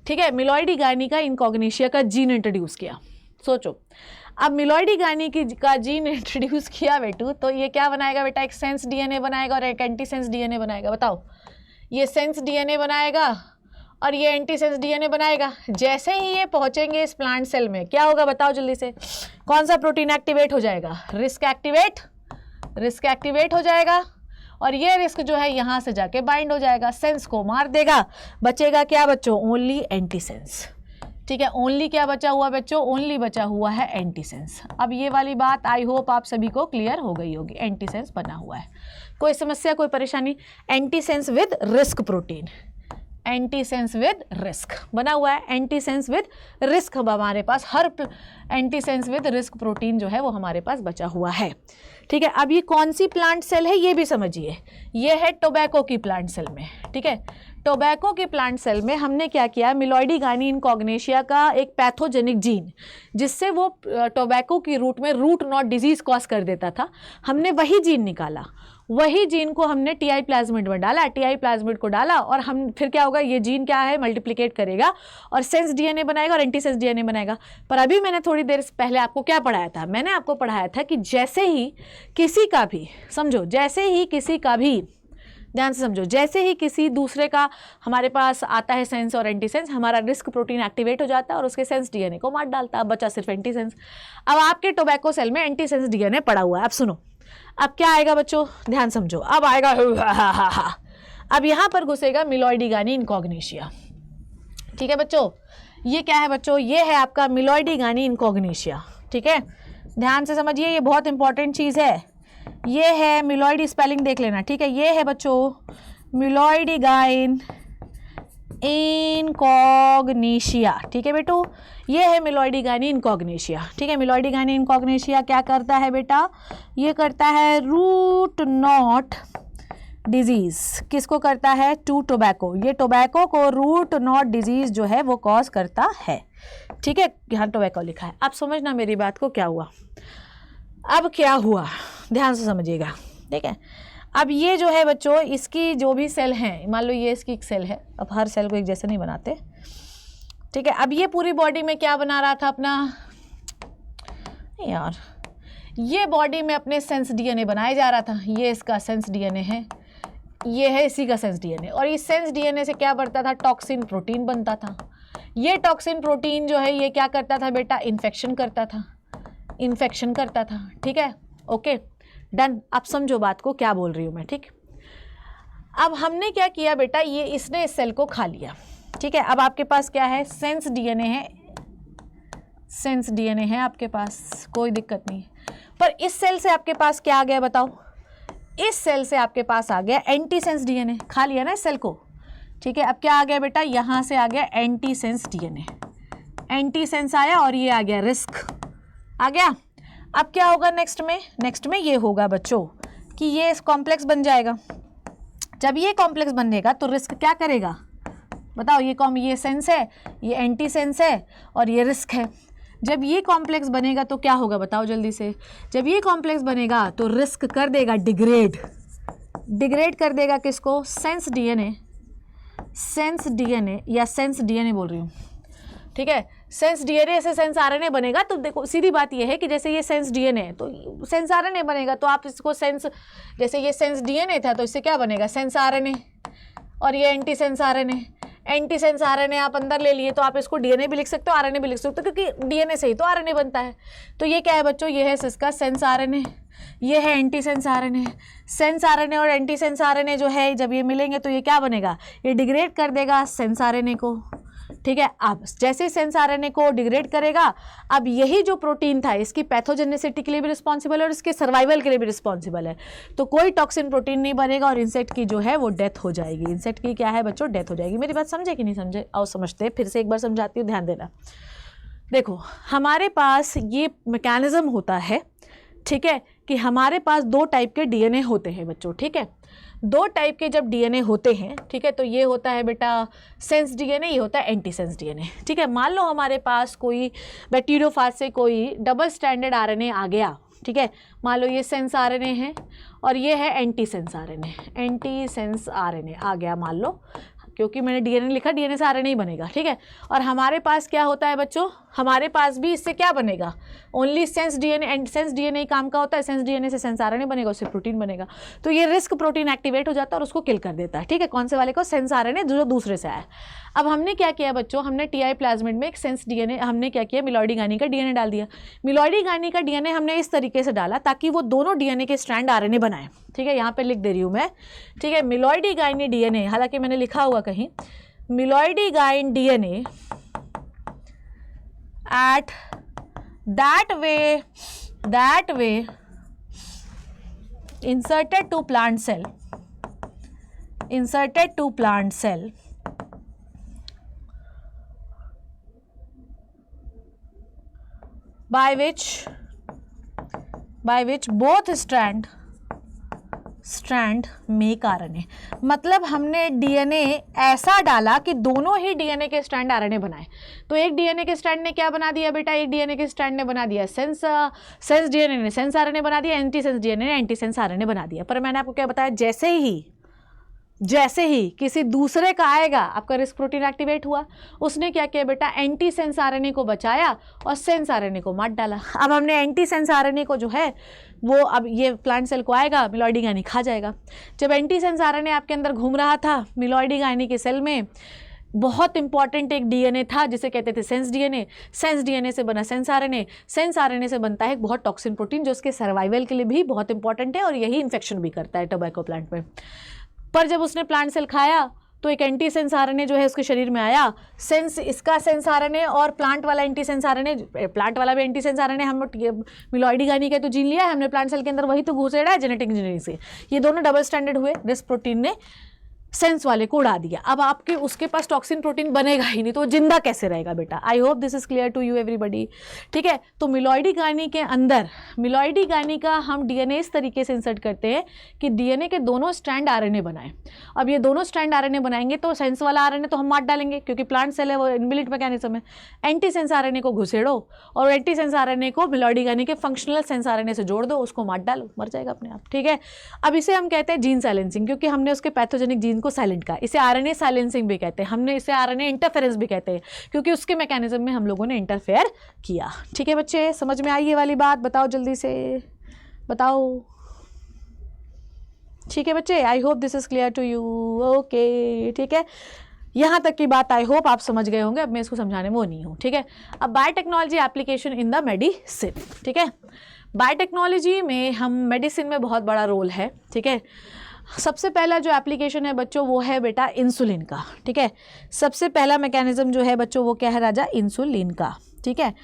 ठीक है। मिलॉइडी गायनी का इनकॉग्नेशिया का जीन इंट्रोड्यूस किया, सोचो। अब मिलॉइडी गायनी का जीन इंट्रोड्यूस किया बेटू, तो ये क्या बनाएगा बेटा, एक सेंस डीएनए बनाएगा और एक एंटी सेंस डीएनए बनाएगा। बताओ, ये सेंस डीएनए बनाएगा और ये एंटी सेंस डीएनए बनाएगा। जैसे ही ये पहुंचेंगे इस प्लांट सेल में क्या होगा बताओ जल्दी से, कौन सा प्रोटीन एक्टिवेट हो जाएगा, रिस्क एक्टिवेट हो जाएगा और ये रिस्क जो है यहाँ से जाके बाइंड हो जाएगा, सेंस को मार देगा, बचेगा क्या बच्चों, ओनली एंटी सेंस, ठीक है। ओनली क्या बचा हुआ बच्चों, ओनली बचा हुआ है एंटी सेंस। अब ये वाली बात आई होप आप सभी को क्लियर हो गई होगी, एंटी सेंस बना हुआ है, कोई समस्या कोई परेशानी, anti sense with risk protein, anti sense with risk बना हुआ है, एंटी सेंस विद रिस्क हमारे पास, हर anti sense with risk protein जो है वो हमारे पास बचा हुआ है, ठीक है। अब ये कौन सी प्लांट सेल है ये भी समझिए, ये है टोबैको की प्लांट सेल में, ठीक है। टोबैको के प्लांट सेल में हमने क्या किया, मिलॉइडी गायनी इनकॉग्नेशिया का एक पैथोजेनिक जीन जिससे वो टोबैको की रूट में रूट नॉट डिजीज कॉज कर देता था, हमने वही जीन निकाला, वही जीन को हमने टीआई प्लाज्मिड में डाला, टीआई प्लाज्मिड को डाला और हम फिर क्या होगा, ये जीन क्या है, मल्टीप्लिकेट करेगा और सेंस डीएनए बनाएगा और एंटी सेंस डीएनए बनाएगा। पर अभी मैंने थोड़ी देर पहले आपको क्या पढ़ाया था, मैंने आपको पढ़ाया था कि जैसे ही किसी का भी, समझो, जैसे ही किसी का भी, ध्यान से समझो, जैसे ही किसी दूसरे का हमारे पास आता है सेंस और एंटी सेंस, हमारा रिस्क प्रोटीन एक्टिवेट हो जाता है और उसके सेंस डीएनए को मार डालता है, अब बचा सिर्फ एंटी सेंस। अब आपके टोबैको सेल में एंटी सेंस डीएनए पड़ा हुआ है। अब सुनो, अब क्या आएगा बच्चों, ध्यान समझो, अब आएगा अब यहाँ पर घुसेगा मिलॉइडी गायनी इनकॉग्नेशिया, ठीक है बच्चों। ये क्या है बच्चों, ये है आपका मिलॉइडी गायनी इनकॉग्नेशिया, ठीक है। ध्यान से समझिए, ये बहुत इंपॉर्टेंट चीज़ है, ये है मिलॉइडी, स्पेलिंग देख लेना, ठीक है। ये है बच्चों मिलॉइडी गायन इनकॉग्नेशिया, ठीक है बेटू, ये है मिलॉइडी गायनी इनकॉग्नेशिया, ठीक है। मिलॉइडी गायनी इनकॉग्नेशिया क्या करता है बेटा, ये करता है रूट नॉट डिजीज, किसको करता है, टू टोबैको, ये टोबैको को रूट नॉट डिजीज जो है वो कॉज करता है, ठीक है। यहाँ टोबैको लिखा है। अब समझना मेरी बात को, क्या हुआ, अब क्या हुआ ध्यान से समझिएगा, ठीक है। अब ये जो है बच्चों, इसकी जो भी सेल हैं, मान लो ये इसकी एक सेल है, अब हर सेल को एक जैसे नहीं बनाते, ठीक है। अब ये पूरी बॉडी में क्या बना रहा था अपना, यार ये बॉडी में अपने सेंस डीएनए बनाया जा रहा था, ये इसका सेंस डीएनए है, ये है इसी का सेंस डीएनए, और इस सेंस डीएनए से क्या बनता था, टॉक्सिन प्रोटीन बनता था। ये टॉक्सिन प्रोटीन जो है ये क्या करता था बेटा, इन्फेक्शन करता था, ठीक है, ओके डन। अब समझो बात को, क्या बोल रही हूँ मैं, ठीक। अब हमने क्या किया बेटा, ये इसने इस सेल को खा लिया, ठीक है। अब आपके पास क्या है, सेंस डीएनए है, सेंस डीएनए है आपके पास, कोई दिक्कत नहीं। पर इस सेल से आपके पास क्या आ गया बताओ, इस सेल से आपके पास आ गया एंटी सेंस डीएनए, खा लिया ना इस सेल को, ठीक है। अब क्या आ गया बेटा, यहाँ से आ गया anti sense DNA, anti sense आया और ये आ गया रिस्क आ गया। अब क्या होगा नेक्स्ट में ये होगा बच्चों कि ये कॉम्प्लेक्स बन जाएगा। जब ये कॉम्प्लेक्स बनेगा तो रिस्क क्या करेगा बताओ, ये सेंस है, ये एंटी सेंस है और ये रिस्क है। जब ये कॉम्प्लेक्स बनेगा तो क्या होगा बताओ जल्दी से, जब ये कॉम्प्लेक्स बनेगा तो रिस्क कर देगा डिग्रेड कर देगा किसको, सेंस डीएनए या सेंस डीएनए बोल रही हूँ, ठीक है। सेंस डीएनए से सेंस आरएनए बनेगा, तो देखो सीधी बात ये है कि जैसे ये सेंस डीएनए है तो सेंस आरएनए बनेगा, तो आप इसको सेंस, जैसे ये सेंस डीएनए था तो इससे क्या बनेगा, सेंस आरएनए, और ये anti sense RNA. Antisense RNA आप अंदर ले लिए तो आप इसको डीएनए भी लिख सकते हो, आरएनए भी लिख सकते हो, क्योंकि डीएनए से ही तो आरएनए बनता है। तो ये क्या है बच्चों, ये है इसका सेंस आरएनए, ये है एंटीसेंस आरएनए। सेंस आरएनए और एंटीसेंस आरएनए जो है जब ये मिलेंगे तो ये क्या बनेगा, ये डिग्रेड कर देगा सेंस आरएनए को, ठीक है। अब जैसे सेंस आरएनए को डिग्रेड करेगा, अब यही जो प्रोटीन था इसकी पैथोजेनेसिटी के लिए भी रिस्पॉन्सिबल है और इसके सर्वाइवल के लिए भी रिस्पॉन्सिबल है। तो कोई टॉक्सिन प्रोटीन नहीं बनेगा और इंसेक्ट की जो है वो डेथ हो जाएगी। इंसेक्ट की क्या है बच्चों, डेथ हो जाएगी। मेरी बात समझे कि नहीं समझे? आओ समझते हैं, फिर से एक बार समझाती हूँ, ध्यान देना। देखो हमारे पास ये मैकेनिज्म होता है, ठीक है, कि हमारे पास दो टाइप के डीएनए होते हैं बच्चों, ठीक है। दो टाइप के जब डीएनए होते हैं, ठीक है, तो ये होता है बेटा सेंस डीएनए, ये होता है एंटीसेंस डीएनए, ठीक है। मान लो हमारे पास कोई बैक्टीरियोफाज से कोई डबल स्टैंडर्ड आरएनए आ गया, ठीक है। मान लो ये सेंस आरएनए है और ये है एंटीसेंस आरएनए, एंटीसेंस आरएनए आ गया मान लो, क्योंकि मैंने डीएनए लिखा, डीएनए से आरएनए ही बनेगा, ठीक है। और हमारे पास क्या होता है बच्चों, हमारे पास भी इससे क्या बनेगा, only sense DNA, antisense DNA ही काम का होता है। सेंस डीएनए से सेंस आरएनए बनेगा, उससे प्रोटीन बनेगा। तो ये रिस्क प्रोटीन एक्टिवेट हो जाता है और उसको किल कर देता है, ठीक है। कौन से वाले को, सेंस आरएनए जो दूसरे से आया। अब हमने क्या किया बच्चों, हमने टीआई प्लाज्मिड में एक सेंस डीएनए, हमने क्या किया, मिलॉयडी गायनी का डीएनए डाल दिया। मिलॉयडी गायनी का डीएनए हमने इस तरीके से डाला ताकि वो दोनों डीएनए के स्ट्रैंड आरएनए बनाए, ठीक है। यहाँ पे लिख दे रही हूँ मैं, ठीक है। मिलॉयडी गायनी डीएनए, हालांकि मैंने लिखा हुआ कहीं, मिलॉयडी गाइन DNA at that way inserted to plant cell by which both strand make RNA. मतलब हमने डीएनए ऐसा डाला कि दोनों ही डीएनए के स्ट्रैंड आरएनए बनाए। तो एक डीएनए के स्ट्रैंड ने क्या बना दिया बेटा, एक डीएनए के स्ट्रैंड ने बना दिया सेंस डीएनए ने सेंस आरएनए बना दिया, एंटीसेंस डीएनए ने एंटीसेंस आरएनए बना दिया। पर मैंने आपको क्या बताया, जैसे ही किसी दूसरे का आएगा, आपका रिस्क प्रोटीन एक्टिवेट हुआ, उसने क्या किया बेटा, एंटीसेंस आरएनए को बचाया और सेंस आरएनए को मार डाला। अब हमने एंटीसेंस आरएनए को जो है वो, अब ये प्लांट सेल को आएगा, मिलॉयडी गायनी खा जाएगा। जब एंटीसेंस आरएनए आपके अंदर घूम रहा था मिलॉयडी गायनी के सेल में, बहुत इंपॉर्टेंट एक डीएनए था जिसे कहते थे सेंस डीएनए। सेंस डीएनए से बना सेंस आरएनए, सेंस आरएनए से बनता है बहुत टॉक्सिन प्रोटीन जो उसके सर्वाइवल के लिए भी बहुत इंपॉर्टेंट है और यही इन्फेक्शन भी करता है टोबैको प्लांट में। पर जब उसने प्लांट सेल खाया तो एक एंटीसेंस आरएनए जो है उसके शरीर में आया, इसका सेंस आरएनए और प्लांट वाला एंटीसेंस आरएनए, प्लांट वाला भी एंटीसेंस आरएनए हम मिलॉयडी गायनी का तो जीन लिया है हमने प्लांट सेल के अंदर, वही तो घुसेड़ा है जेनेटिक इंजीनियरिंग से। ये दोनों डबल स्टैंडर्ड हुए, रिस्क प्रोटीन ने सेंस वाले को उड़ा दिया। अब आपके उसके पास टॉक्सिन प्रोटीन बनेगा ही नहीं, तो वो जिंदा कैसे रहेगा बेटा। I hope this is clear to you everybody, ठीक है। तो मिलॉयडी गायनी के अंदर, मिलॉयडी गायनी का हम डीएनए इस तरीके से इंसर्ट करते हैं कि डीएनए के दोनों स्ट्रैंड आरएनए बनाएं। अब ये दोनों स्ट्रैंड आरएनए बनाएंगे तो सेंस वाला आरएनए तो हम मार डालेंगे क्योंकि प्लांट सेल है, वो इनबिल्ट मैकेनिज्म है। एंटीसेंस आरएनए को घुसेड़ो और एंटीसेंस आरएनए को मिलॉयडी गायनी के फंक्शनल सेंस आरएनए से जोड़ दो, उसको मार डालो, मर जाएगा अपने आप, ठीक है। अब इसे हम कहते हैं जीन साइलेंसिंग, क्योंकि हमने उसके पैथोजेनिक जीन को साइलेंट कहा। इसे आरएनए साइलेंसिंग भी कहते हैं, हमने इसे आरएनए इंटरफेरेंस भी कहते हैं, क्योंकि उसके मैकेनिज्म में हम लोगों ने इंटरफेयर किया, ठीक है बच्चे। समझ में आई ये वाली बात? बताओ जल्दी से बताओ, ठीक है बच्चे। I hope this is clear to you, okay, ठीक है। यहाँ तक की बात आई होप आप समझ गए होंगे, अब मैं इसको समझाने में वो नहीं हूँ, ठीक है। अब biotechnology application in the medicine, ठीक है। बायोटेक्नोलॉजी में हम मेडिसिन में बहुत बड़ा रोल है, ठीक है। सबसे पहला जो एप्लीकेशन है बच्चों वो है बेटा इंसुलिन का, ठीक है। सबसे पहला मैकेनिज्म जो है बच्चों वो क्या है राजा, इंसुलिन का, ठीक है।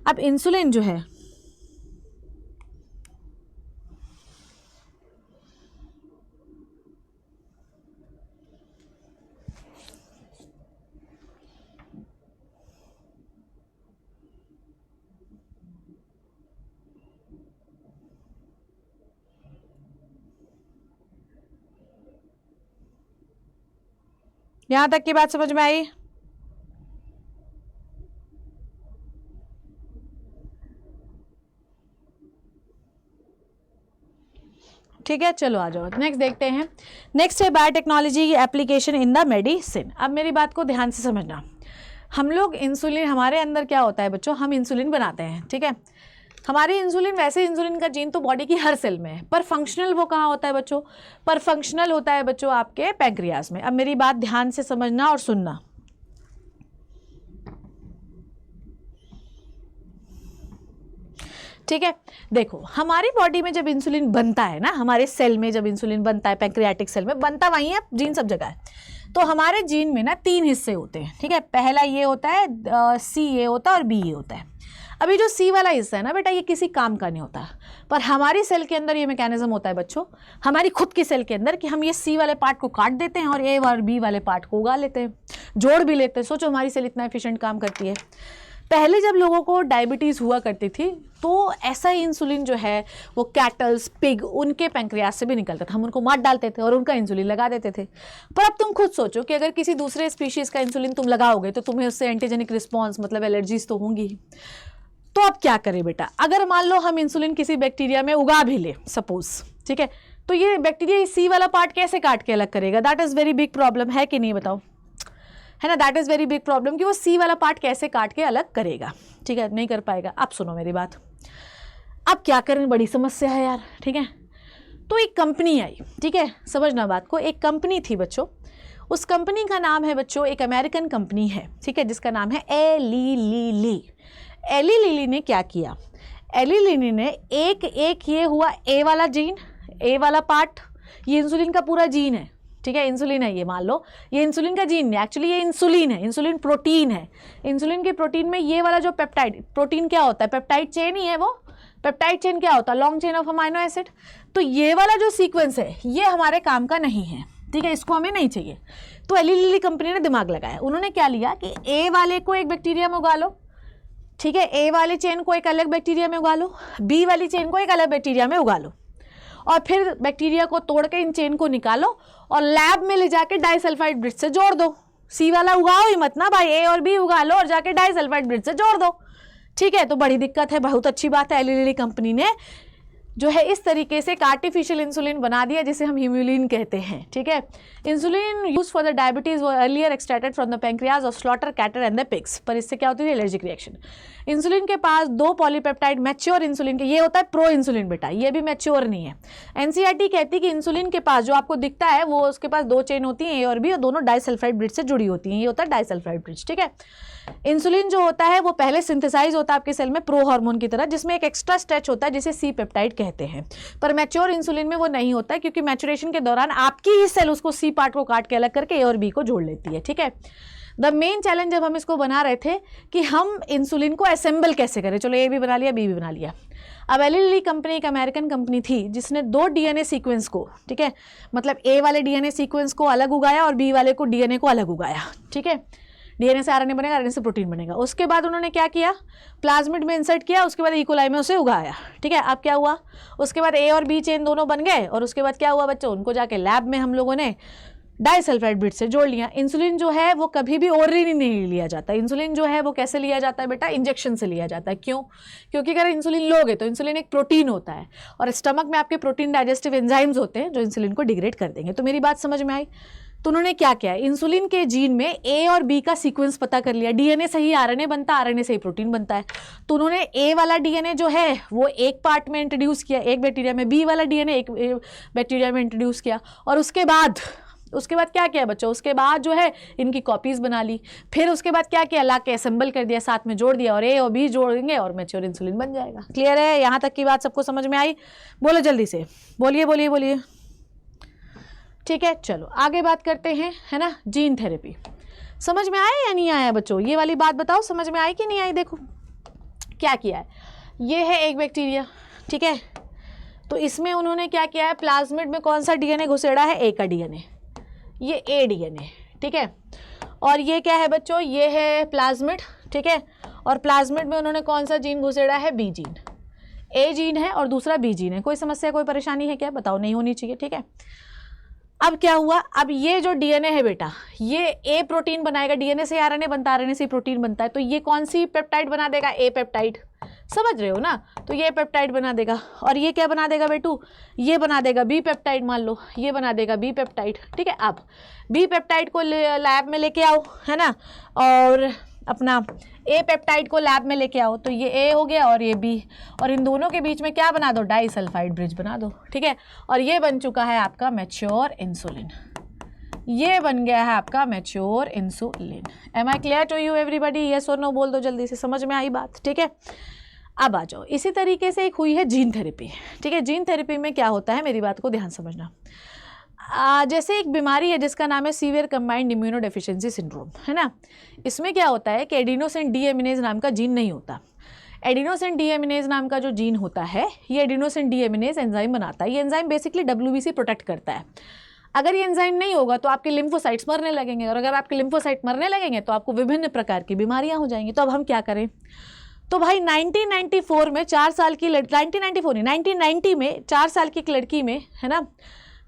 अब इंसुलिन जो है यहां तक की बात समझ में आई? ठीक है, चलो आ जाओ नेक्स्ट देखते हैं। नेक्स्ट है biotechnology application in the medicine. अब मेरी बात को ध्यान से समझना, हम लोग इंसुलिन, हमारे अंदर क्या होता है बच्चों, हम इंसुलिन बनाते हैं, ठीक है। हमारी इंसुलिन, वैसे इंसुलिन का जीन तो बॉडी की हर सेल में है, पर फंक्शनल वो कहाँ होता है बच्चों, पर फंक्शनल होता है बच्चों आपके पैंक्रियाज में। अब मेरी बात ध्यान से समझना और सुनना, ठीक है, देखो हमारी बॉडी में जब इंसुलिन बनता है ना, हमारे सेल में जब इंसुलिन बनता है, पैंक्रियाटिक सेल में बनता वहीं है, जीन सब जगह है। तो हमारे जीन में ना 3 हिस्से होते हैं, ठीक है। पहला ये होता है सी ये होता है और बी ये होता है। अभी जो सी वाला हिस्सा है ना बेटा, ये किसी काम का नहीं होता, पर हमारी सेल के अंदर ये मैकेनिज्म होता है बच्चों, हमारी खुद की सेल के अंदर, कि हम ये सी वाले पार्ट को काट देते हैं और ए और बी वाले पार्ट को उगा लेते हैं, जोड़ भी लेते हैं। सोचो हमारी सेल इतना एफिशिएंट काम करती है। पहले जब लोगों को डायबिटीज़ हुआ करती थी तो ऐसा ही इंसुलिन जो है वो कैटल्स, पिग, उनके पैंक्रियास से भी निकलता था, हम उनको मार डालते थे और उनका इंसुलिन लगा देते थे। पर अब तुम खुद सोचो कि अगर किसी दूसरे स्पीशीज़ का इंसुलिन तुम लगाओगे तो तुम्हें उससे एंटीजेनिक रिस्पॉन्स, मतलब एलर्जीज तो होंगी। तो अब क्या करें बेटा, अगर मान लो हम इंसुलिन किसी बैक्टीरिया में उगा भी ले सपोज, ठीक है, तो ये बैक्टीरिया इस सी वाला पार्ट कैसे काट के अलग करेगा? That is very big problem, है कि नहीं बताओ, है ना। That is very big problem कि वो सी वाला पार्ट कैसे काट के अलग करेगा, ठीक है, नहीं कर पाएगा। अब सुनो मेरी बात, अब क्या करें, बड़ी समस्या है यार, ठीक है। तो एक कंपनी आई, ठीक है, समझना बात को, एक कंपनी थी बच्चों, उस कंपनी का नाम है बच्चों, एक अमेरिकन कंपनी है, ठीक है, जिसका नाम है एली लिली। एली लिली ने क्या किया, एली लिली ने एक ये हुआ ए वाला जीन, ए वाला पार्ट, ये इंसुलिन का पूरा जीन है, ठीक है, इंसुलिन है ये, मान लो ये इंसुलिन का जीन नहीं, एक्चुअली ये इंसुलिन है, इंसुलिन प्रोटीन है। इंसुलिन के प्रोटीन में ये वाला जो पेप्टाइड प्रोटीन क्या होता है, पेप्टाइड चेन ही है वो। पेप्टाइड चेन क्या होता है, long chain of amino acid. तो ये वाला जो सीक्वेंस है ये हमारे काम का नहीं है, ठीक है, इसको हमें नहीं चाहिए। तो एली लिली कंपनी ने दिमाग लगाया, उन्होंने क्या लिया कि ए वाले को एक बैक्टीरिया में उगा लो, ठीक है, ए वाले चेन को एक अलग बैक्टीरिया में उगा लो, बी वाली चेन को एक अलग बैक्टीरिया में उगा लो, और फिर बैक्टीरिया को तोड़ के इन चेन को निकालो और लैब में ले जाके डाइसल्फाइड ब्रिज से जोड़ दो। सी वाला उगाओ ही मत ना भाई, ए और बी उगा लो और जाके डाइसल्फाइड ब्रिज से जोड़ दो, ठीक है। तो बड़ी दिक्कत है, बहुत अच्छी बात है, एली लिली कंपनी ने जो है इस तरीके से एक आर्टिफिशियल इंसुलिन बना दिया जिसे हम ह्यूमुलिन कहते हैं, ठीक है। Insulin use for the diabetes वो earlier extracted from the pancreas of slaughter cattle and the pigs, पर इससे क्या होती है, एलर्जिक रिएक्शन। इंसुलिन के पास 2 पॉलीपेप्टाइड मैच्योर इंसुलिन के, ये होता है प्रो इंसुलिन बेटा, ये भी मैच्योर नहीं है। एनसीईआरटी कहती है कि इंसुलिन के पास जो आपको दिखता है वो उसके पास 2 चेन होती हैं, ए और बी, और दोनों डाइसल्फाइड ब्रिज से जुड़ी होती हैं, ये होता है डाइसल्फाइड ब्रिज, ठीक है। इंसुलिन जो होता है वो पहले सिंथेसाइज होता है आपके सेल में प्रो हार्मोन की तरह, जिसमें एक एक्स्ट्रा स्ट्रेच होता है जिसे सी पेप्टाइड कहते हैं, पर मैच्योर इंसुलिन में वो नहीं होता है, क्योंकि मैचुरेशन के दौरान आपकी ही सेल उसको सी पार्ट को काट के अलग करके ए और बी को जोड़ लेती है, ठीक है। द मेन चैलेंज जब हम इसको बना रहे थे कि हम इंसुलिन को असेंबल कैसे करें, चलो ए भी बना लिया, बी भी बना लिया। अब एली लिली कंपनी एक अमेरिकन कंपनी थी जिसने 2 डीएनए सीक्वेंस को, ठीक है, मतलब ए वाले डीएनए सीक्वेंस को अलग उगाया और बी वाले को डीएनए को अलग उगाया, ठीक है। डीएनए से आरएनए बनेगा, आरएनए से प्रोटीन बनेगा। उसके बाद उन्होंने क्या किया, प्लाज्मिड में इंसर्ट किया, उसके बाद इकोलाई में उसे उगाया, ठीक है। अब क्या हुआ, उसके बाद ए और बी चेन दोनों बन गए, और उसके बाद क्या हुआ बच्चों, उनको जाके लैब में हम लोगों ने डाइसल्फाइड ब्रिज से जोड़ लिया। इंसुलिन जो है वो कभी भी ओरली नहीं लिया जाता, इंसुलिन जो है वो कैसे लिया जाता है बेटा, इंजेक्शन से लिया जाता है। क्यों? क्योंकि अगर इंसुलिन लोगे तो इंसुलिन एक प्रोटीन होता है और स्टमक में आपके प्रोटीन डाइजेस्टिव एंजाइम्स होते हैं जो इंसुलिन को डिग्रेड कर देंगे। तो मेरी बात समझ में आई? तो उन्होंने क्या किया, इंसुलिन के जीन में ए और बी का सीक्वेंस पता कर लिया, डीएनए से ही आरएनए बनता है, आरएनए से ही प्रोटीन बनता है। तो उन्होंने ए वाला डीएनए जो है वो एक पार्ट में इंट्रोड्यूस किया, एक बैक्टीरिया में, बी वाला डीएनए एक बैक्टीरिया में इंट्रोड्यूस किया, और उसके बाद क्या किया बच्चों, उसके बाद जो है इनकी कॉपीज बना ली। फिर उसके बाद क्या किया, ला के असेंबल कर दिया, साथ में जोड़ दिया, और ए और बी जोड़ेंगे और मैच्योर इंसुलिन बन जाएगा। क्लियर है? यहाँ तक की बात सबको समझ में आई? बोलो जल्दी से, बोलिए बोलिए बोलिए। ठीक है, चलो आगे बात करते हैं, है ना, जीन थेरेपी। समझ में आया या नहीं आया बच्चों? ये वाली बात बताओ, समझ में आई कि नहीं आई? देखो क्या किया है, ये है एक बैक्टीरिया, ठीक है। तो इसमें उन्होंने क्या किया है, प्लाज्मिड में कौन सा डीएनए घुसेड़ा है, ए का डीएनए, ये ए डीएनए, ठीक है। और ये क्या है बच्चों, ये है प्लाज्मिड, ठीक है। और प्लाज्मिड में उन्होंने कौन सा जीन घुसेड़ा है, बी जीन। ए जीन है और दूसरा बी जीन है। कोई समस्या, कोई परेशानी है क्या? बताओ, नहीं होनी चाहिए, ठीक है। अब क्या हुआ, अब ये जो डीएनए है बेटा, ये ए प्रोटीन बनाएगा, डीएनए से आरएनए बनता है, आरएनए से प्रोटीन बनता है। तो ये कौन सी पेप्टाइड बना देगा, ए पेप्टाइड, समझ रहे हो ना? तो ये पेप्टाइड बना देगा, और ये क्या बना देगा बेटू, ये बना देगा बी पेप्टाइड, मान लो ये बना देगा बी पेप्टाइड, ठीक है। अब बी पेप्टाइड को लैब में लेके आओ, है ना, और अपना ए पेप्टाइड को लैब में लेके आओ, तो ये ए हो गया और ये बी, और इन दोनों के बीच में क्या बना दो, डाइसल्फाइड ब्रिज बना दो, ठीक है। और ये बन चुका है आपका मैच्योर इंसुलिन, ये बन गया है आपका mature insulin. Am I clear to you everybody? Yes और नो बोल दो जल्दी से, समझ में आई बात? ठीक है। अब आ जाओ, इसी तरीके से एक हुई है जीन थेरेपी, ठीक है। जीन थेरेपी में क्या होता है, मेरी बात को ध्यान समझना। जैसे एक बीमारी है जिसका नाम है severe combined immuno deficiency syndrome, है ना। इसमें क्या होता है कि एडिनोसिन डीएमिनेज नाम का जीन नहीं होता। एडिनोसिन डीएमिनेज नाम का जो जीन होता है, ये एडिनोसिन डीएमिनेज एंजाइम बनाता है। ये एंजाइम बेसिकली डब्ल्यूबीसी प्रोटेक्ट करता है। अगर ये एंजाइम नहीं होगा तो आपके लिम्फोसाइट्स मरने लगेंगे, और अगर आपके लिम्फोसाइट मरने लगेंगे तो आपको विभिन्न प्रकार की बीमारियां हो जाएंगी। तो अब हम क्या करें? तो भाई 1994 में 4 साल की 1990 में 4 साल की एक लड़की में, है ना,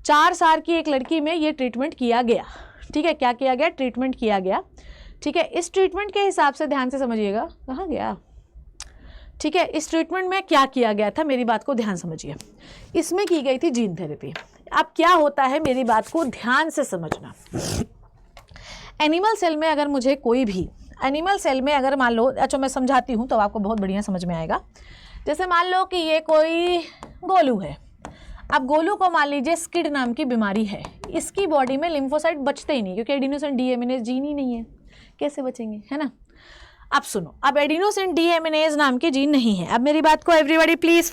4 साल की एक लड़की में ये ट्रीटमेंट किया गया, ठीक है। क्या किया गया? ट्रीटमेंट किया गया, ठीक है। इस ट्रीटमेंट के हिसाब से ध्यान से समझिएगा, कहाँ गया, ठीक है। इस ट्रीटमेंट में क्या किया गया था, मेरी बात को ध्यान समझिए। इसमें की गई थी जीन थेरेपी। अब क्या होता है, मेरी बात को ध्यान से समझना। एनिमल सेल में अगर मुझे कोई भी एनिमल सेल में अगर मान लो, अच्छा मैं समझाती हूँ तो आपको बहुत बढ़िया समझ में आएगा। जैसे मान लो कि ये कोई गोलू है। अब गोलू को मान लीजिए स्किड नाम की बीमारी है, इसकी बॉडी में लिम्फोसाइट बचते ही नहीं, क्योंकि एडिनोसिन डीएमिनेज जीन ही नहीं है, कैसे बचेंगे, है ना। अब सुनो, अब एडिनोसिन डीएमिनेज नाम की जीन नहीं है। अब मेरी बात को एवरीबॉडी प्लीज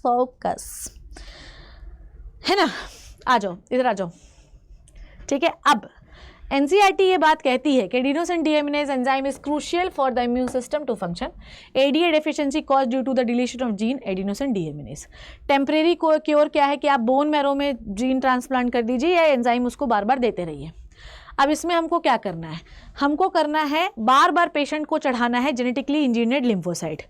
फोकस, है ना। आ जाओ, इधर आ जाओ, ठीक है। अब एनसीईआरटी ये बात कहती है कि adenosine deaminase enzyme is crucial for the immune system to function. ADA deficiency cause due to the deletion of gene adenosine deaminase. Temporary cure क्या है कि आप बोन मैरो में जीन ट्रांसप्लांट कर दीजिए या एंजाइम उसको बार बार देते रहिए। अब इसमें हमको क्या करना है? हमको करना है बार बार पेशेंट को चढ़ाना है जेनेटिकली इंजीनियर्ड लिम्फोसाइट,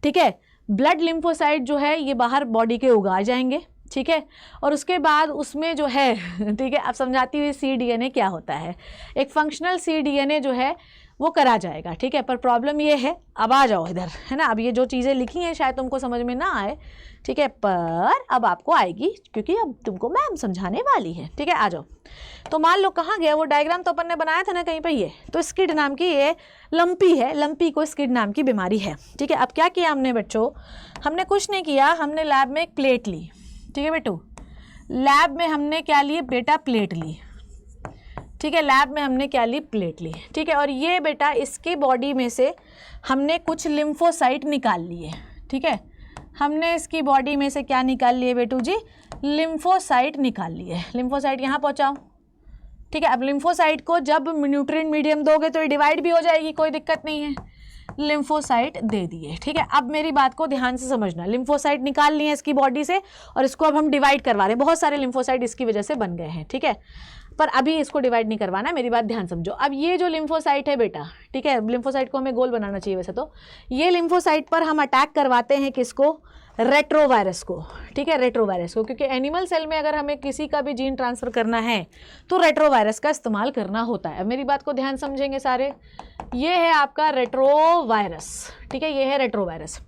ठीक है। ब्लड लिम्फोसाइट जो है ये बाहर बॉडी के उगाए जाएंगे, ठीक है। और उसके बाद उसमें जो है, ठीक है, अब समझाती हुई cDNA क्या होता है। एक फंक्शनल cDNA जो है वो करा जाएगा, ठीक है। पर प्रॉब्लम ये है, अब आ जाओ इधर, है ना। अब ये जो चीज़ें लिखी हैं शायद तुमको समझ में ना आए, ठीक है, पर अब आपको आएगी क्योंकि अब तुमको मैम समझाने वाली है, ठीक है। आ जाओ। तो मान लो कहाँ गया वो डायग्राम, तो अपन ने बनाया था ना कहीं पे, ये तो स्किड नाम की ये लंपी है, लंपी को स्किड नाम की बीमारी है, ठीक है। अब क्या किया हमने बच्चों? हमने कुछ नहीं किया, हमने लैब में एक प्लेट ली, ठीक है बेटू। लैब में हमने क्या लिए बेटा? प्लेट ली, ठीक है। लैब में हमने क्या ली? प्लेट ली, ठीक है। और ये बेटा इसके बॉडी में से हमने कुछ लिम्फोसाइट निकाल लिए, ठीक है। हमने इसकी बॉडी में से क्या निकाल लिए बेटू जी? लिम्फोसाइट निकाल लिए। लिम्फोसाइट यहाँ पहुँचाओ, ठीक है। अब लिम्फोसाइट को जब न्यूट्रिएंट मीडियम दोगे तो ये डिवाइड भी हो जाएगी, कोई दिक्कत नहीं है। लिम्फोसाइट दे दिए, ठीक है। अब मेरी बात को ध्यान से समझना। लिम्फोसाइट निकाल लिए इसकी बॉडी से और इसको अब हम डिवाइड करवा रहे हैं। बहुत सारे लिम्फोसाइट इसकी वजह से बन गए हैं, ठीक है। पर अभी इसको डिवाइड नहीं करवाना, मेरी बात ध्यान समझो। अब ये जो लिम्फोसाइट है बेटा, ठीक है, लिम्फोसाइट को हमें गोल बनाना चाहिए वैसे तो। ये लिम्फोसाइट पर हम अटैक करवाते हैं किसको? रेट्रोवायरस को, ठीक है, रेट्रोवायरस को। क्योंकि एनिमल सेल में अगर हमें किसी का भी जीन ट्रांसफ़र करना है तो रेट्रोवायरस का इस्तेमाल करना होता है। अब मेरी बात को ध्यान समझेंगे सारे। ये है आपका रेट्रोवायरस, ठीक है, ये है रेट्रोवायरस।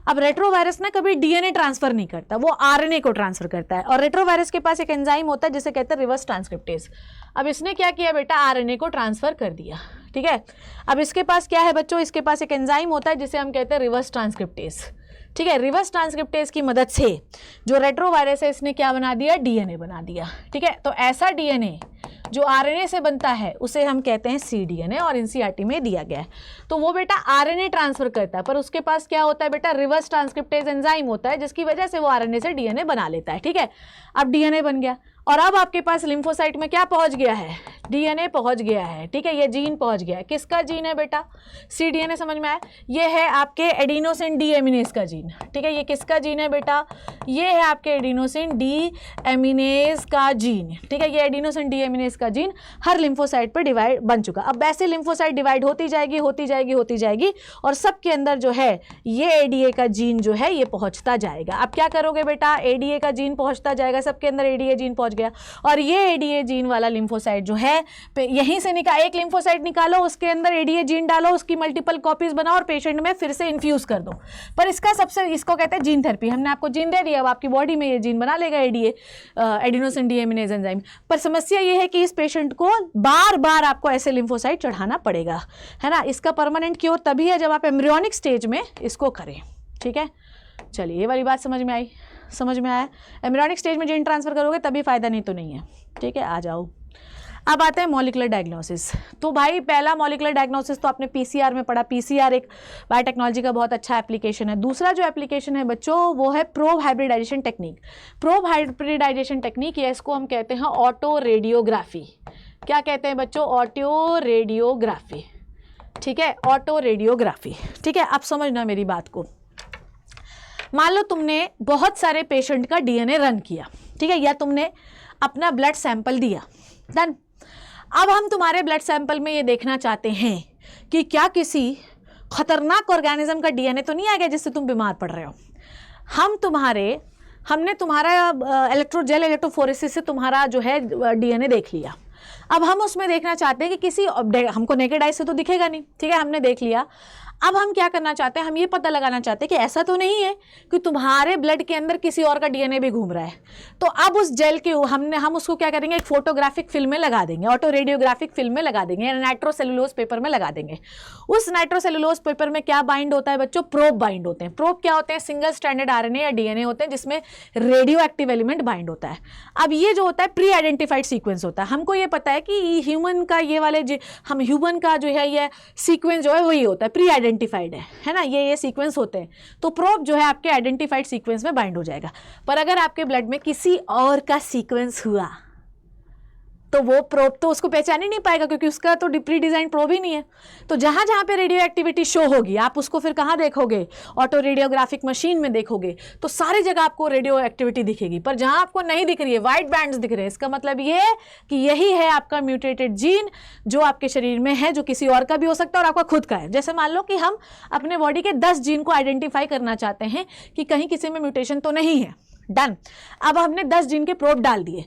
अब रेट्रोवायरस ना कभी डीएनए ट्रांसफर नहीं करता, वो आरएनए को ट्रांसफर करता है। और रेट्रोवायरस के पास एक एंजाइम होता है जिसे कहते हैं रिवर्स ट्रांसक्रिप्टेज। अब इसने क्या किया बेटा? आरएनए को ट्रांसफर कर दिया, ठीक है। अब इसके पास क्या है बच्चों? इसके पास एक एंजाइम होता है जिसे हम कहते हैं रिवर्स ट्रांसक्रिप्टेज, ठीक है। रिवर्स ट्रांसक्रिप्टेज की मदद से जो रेट्रोवायरस है इसने क्या बना दिया? डीएनए बना दिया, ठीक है। तो ऐसा डीएनए जो आरएनए से बनता है उसे हम कहते हैं cDNA, और एनसीईआरटी में दिया गया है। तो वो बेटा आरएनए ट्रांसफर करता है, पर उसके पास क्या होता है बेटा? रिवर्स ट्रांसक्रिप्टेज एंजाइम होता है जिसकी वजह से वो आरएनए से डीएनए बना लेता है, ठीक है। अब डीएनए बन गया और अब आपके पास लिम्फोसाइट में क्या पहुंच गया है? डीएनए पहुंच गया है, ठीक है। ये जीन पहुंच गया है। किसका जीन है बेटा? cDNA, समझ में आया? ये है आपके एडिनोसिन डीएमिनेज का जीन, ठीक है। ये किसका जीन है बेटा? ये है आपके एडिनोसिन डीएमिनेज का जीन, ठीक है। ये एडिनोसिन डीएमिनेज का जीन हर लिम्फोसाइट पर डिवाइड बन चुका। अब वैसे लिम्फोसाइट डिवाइड होती जाएगी और सबके अंदर जो है ये एडीए का जीन जो है ये पहुंचता जाएगा। अब क्या करोगे बेटा? एडीए का जीन पहुंचता जाएगा, सबके अंदर एडीए जीन पहुंच गया। और ये एडीए जीन वाला लिम्फोसाइट जो है यहीं से एक लिम्फोसाइट निकालो, उसके अंदर एडीए जीन डालो, उसकी मल्टीपल कॉपीज बनाओ और पेशेंट में फिर से इन्फ्यूज कर दो। पर इसका इसको कहते हैं जीन थेरेपी। हमने आपको जीन दे दिया, अब आपकी बॉडी में ये जीन बना लेगा एडीए, एडिनोसिन डीएमिनेज एंजाइम। पर समस्या ये है कि इस पेशेंट को बार बार आपको ऐसे लिम्फोसाइट चढ़ाना पड़ेगा, है ना। इसका परमानेंट क्योर तभी है जब आप एम्ब्रियोनिक स्टेज में इसको करें, ठीक है। चलिए, ये वाली बात समझ में आई? समझ में आया? एम्ब्रियोनिक स्टेज में जीन ट्रांसफर करोगे तभी फायदा, नहीं तो नहीं है, ठीक है। आ जाओ। अब आते हैं मॉलिकुलर डायग्नोसिस। तो भाई पहला मॉलिकुलर डायग्नोसिस तो आपने पीसीआर में पढ़ा। पीसीआर एक बायोटेक्नोलॉजी का बहुत अच्छा एप्लीकेशन है। दूसरा जो एप्लीकेशन है बच्चों वो है probe hybridization technique. Probe hybridization technique या इसको हम कहते हैं ऑटो रेडियोग्राफी। क्या कहते हैं बच्चों? Auto radiography. ठीक है, ऑटो रेडियोग्राफी। ठीक है, अब समझना मेरी बात को। मान लो तुमने बहुत सारे पेशेंट का डीएनए रन किया, ठीक है, या तुमने अपना ब्लड सैंपल दिया, डन। अब हम तुम्हारे ब्लड सैंपल में ये देखना चाहते हैं कि क्या किसी खतरनाक ऑर्गेनिज्म का डीएनए तो नहीं आ गया जिससे तुम बीमार पड़ रहे हो। हमने तुम्हारा इलेक्ट्रोजेल इलेक्ट्रोफोरेसिस से तुम्हारा जो है डीएनए देख लिया। अब हम उसमें देखना चाहते हैं कि किसी, हमको नेकेड आई से तो दिखेगा नहीं, ठीक है, हमने देख लिया। अब हम क्या करना चाहते हैं? हम ये पता लगाना चाहते हैं कि ऐसा तो नहीं है कि तुम्हारे ब्लड के अंदर किसी और का डीएनए भी घूम रहा है। तो अब उस जेल के हम उसको क्या करेंगे? एक फोटोग्राफिक फिल्म में लगा देंगे, ऑटो रेडियोग्राफिक फिल्म में लगा देंगे, नाइट्रोसेलुलोज पेपर में लगा देंगे। उस नाइट्रोसेलुलोज पेपर में क्या बाइंड होता है बच्चों? प्रोब बाइंड होते हैं। प्रोब क्या होते हैं? सिंगल स्ट्रैंडेड आरएनए या डीएनए होते हैं जिसमें रेडियो एक्टिव एलिमेंट बाइंड होता है। अब ये जो होता है प्री आइडेंटिफाइड सीक्वेंस होता है। हमको ये पता है कि ह्यूमन का ये वाले हम ह्यूमन का जो है ये सीक्वेंस जो है वही होता है, प्री आइडेंटिफाइड है ना, ये सीक्वेंस होते हैं। तो प्रोब जो है आपके आइडेंटिफाइड सीक्वेंस में बाइंड हो जाएगा। पर अगर आपके ब्लड में किसी और का सीक्वेंस हुआ तो वो प्रोब तो उसको पहचान ही नहीं पाएगा क्योंकि उसका तो प्री डिजाइन प्रोब ही नहीं है। तो जहां जहां पे रेडियो एक्टिविटी शो होगी आप उसको फिर कहां देखोगे? ऑटो रेडियोग्राफिक मशीन में देखोगे तो सारी जगह आपको रेडियो एक्टिविटी दिखेगी। पर जहां आपको नहीं दिख रही है, वाइट बैंड्स दिख रहे हैं, इसका मतलब ये है कि यही है आपका म्यूटेटेड जीन जो आपके शरीर में है, जो किसी और का भी हो सकता है और आपका खुद का है। जैसे मान लो कि हम अपने बॉडी के 10 जीन को आइडेंटिफाई करना चाहते हैं कि कहीं किसी में म्यूटेशन तो नहीं है, डन। अब हमने 10 जीन के प्रोब डाल दिए,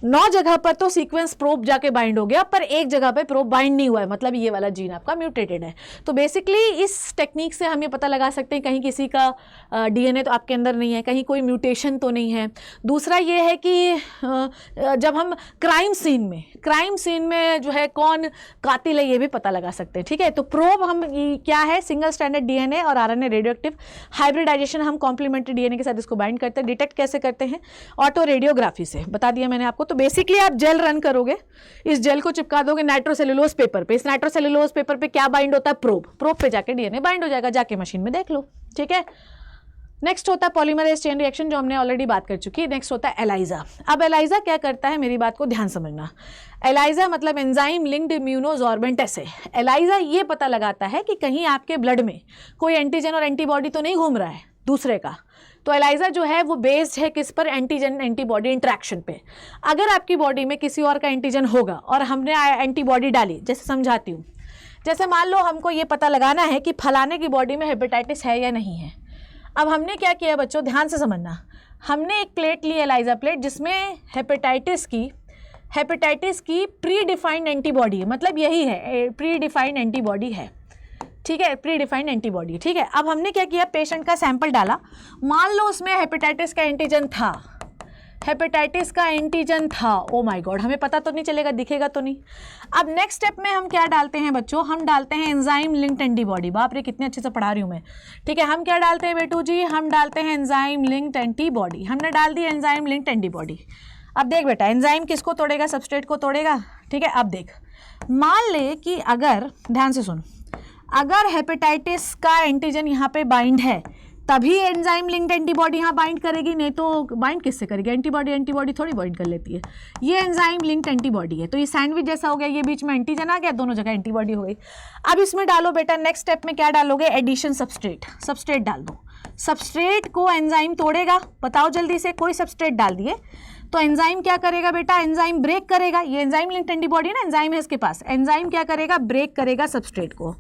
9 जगह पर तो सीक्वेंस प्रोब जाके बाइंड हो गया, पर एक जगह पे प्रोब बाइंड नहीं हुआ है, मतलब ये वाला जीन आपका म्यूटेटेड है। तो बेसिकली इस टेक्निक से हम ये पता लगा सकते हैं कहीं किसी का डीएनए तो आपके अंदर नहीं है, कहीं कोई म्यूटेशन तो नहीं है। दूसरा ये है कि जब हम क्राइम सीन में जो है कौन कातिल है ये भी पता लगा सकते हैं, ठीक है। तो प्रोब हम क्या है? सिंगल स्ट्रैंडेड डीएनए और आरएनए रेडियो एक्टिव हाइब्रिडाइजेशन हम कॉम्प्लीमेंट्री डीएनए के साथ इसको बाइंड करते हैं। डिटेक्ट कैसे करते हैं? ऑटो रेडियोग्राफी से, बता दिया मैंने आपको। तो बेसिकली आप जेल रन करोगे, इस जेल को चिपका दोगे नाइट्रोसेलुलोज पेपर पे। इस नाइट्रोसेलुलोज पेपर पे क्या बाइंड होता है? प्रोब पे जाके डीएनए बाइंड हो जाएगा, जाके मशीन में देख लो, ठीक है। नेक्स्ट होता है पॉलीमरेज चेन रिएक्शन जो हमने ऑलरेडी बात कर चुकी है। नेक्स्ट होता है एलाइजा। अब एलाइजा क्या करता है? मेरी बात को ध्यान समझना। एलाइजा मतलब एंजाइम लिंक्ड इम्यूनोसॉर्बेंट एसे। एलाइजा ये पता लगाता है कि कहीं आपके ब्लड में कोई एंटीजन और एंटीबॉडी तो नहीं घूम रहा है दूसरे का। तो एलाइजा जो है वो बेस्ड है किस पर? एंटीजन एंटीबॉडी इंट्रैक्शन पे। अगर आपकी बॉडी में किसी और का एंटीजन होगा और हमने एंटीबॉडी डाली, जैसे समझाती हूँ, जैसे मान लो हमको ये पता लगाना है कि फलाने की बॉडी में हेपेटाइटिस है या नहीं है। अब हमने क्या किया बच्चों, ध्यान से समझना। हमने एक प्लेट ली, एलाइजा प्लेट, जिसमें हेपेटाइटिस की प्री डिफाइंड एंटीबॉडी है, मतलब यही है प्री डिफाइंड एंटीबॉडी है, ठीक है, प्री डिफाइंड एंटीबॉडी, ठीक है। अब हमने क्या किया? पेशेंट का सैंपल डाला, मान लो उसमें हेपेटाइटिस का एंटीजन था, ओ माय गॉड, हमें पता तो नहीं चलेगा, दिखेगा तो नहीं। अब नेक्स्ट स्टेप में हम क्या डालते हैं बच्चों? हम डालते हैं एंजाइम लिंक्ड एंटीबॉडी। बाप रे कितने अच्छे से पढ़ा रही हूँ मैं, ठीक है। हम क्या डालते हैं बेटू जी? हम डालते हैं एंजाइम लिंक्ड एंटीबॉडी। हमने डाल दी एंजाइम लिंक्ड एंटीबॉडी। अब देख बेटा, एंजाइम किसको तोड़ेगा? सबस्ट्रेट को तोड़ेगा, ठीक है। अब देख, मान ले कि अगर, ध्यान से सुन, अगर हेपेटाइटिस का एंटीजन यहाँ पे बाइंड है तभी एंजाइम लिंक्ड एंटीबॉडी यहाँ बाइंड करेगी, नहीं तो बाइंड किससे करेगी? एंटीबॉडी थोड़ी बाइंड कर लेती है। ये एंजाइम लिंक्ड एंटीबॉडी है, तो ये सैंडविच जैसा हो गया, ये बीच में एंटीजन आ गया, दोनों जगह एंटीबॉडी हो गई। अब इसमें डालो बेटा, नेक्स्ट स्टेप में क्या डालोगे? एडिशन सबस्ट्रेट डाल दो। सबस्ट्रेट को एंजाइम तोड़ेगा, बताओ जल्दी से, कोई सबस्ट्रेट डाल दिए तो एंजाइम क्या करेगा बेटा? एंजाइम ब्रेक करेगा। ये एंजाइम लिंक्ड एंटीबॉडी है ना, एंजाइम है इसके पास। एंजाइम क्या करेगा? ब्रेक करेगा सबस्ट्रेट को।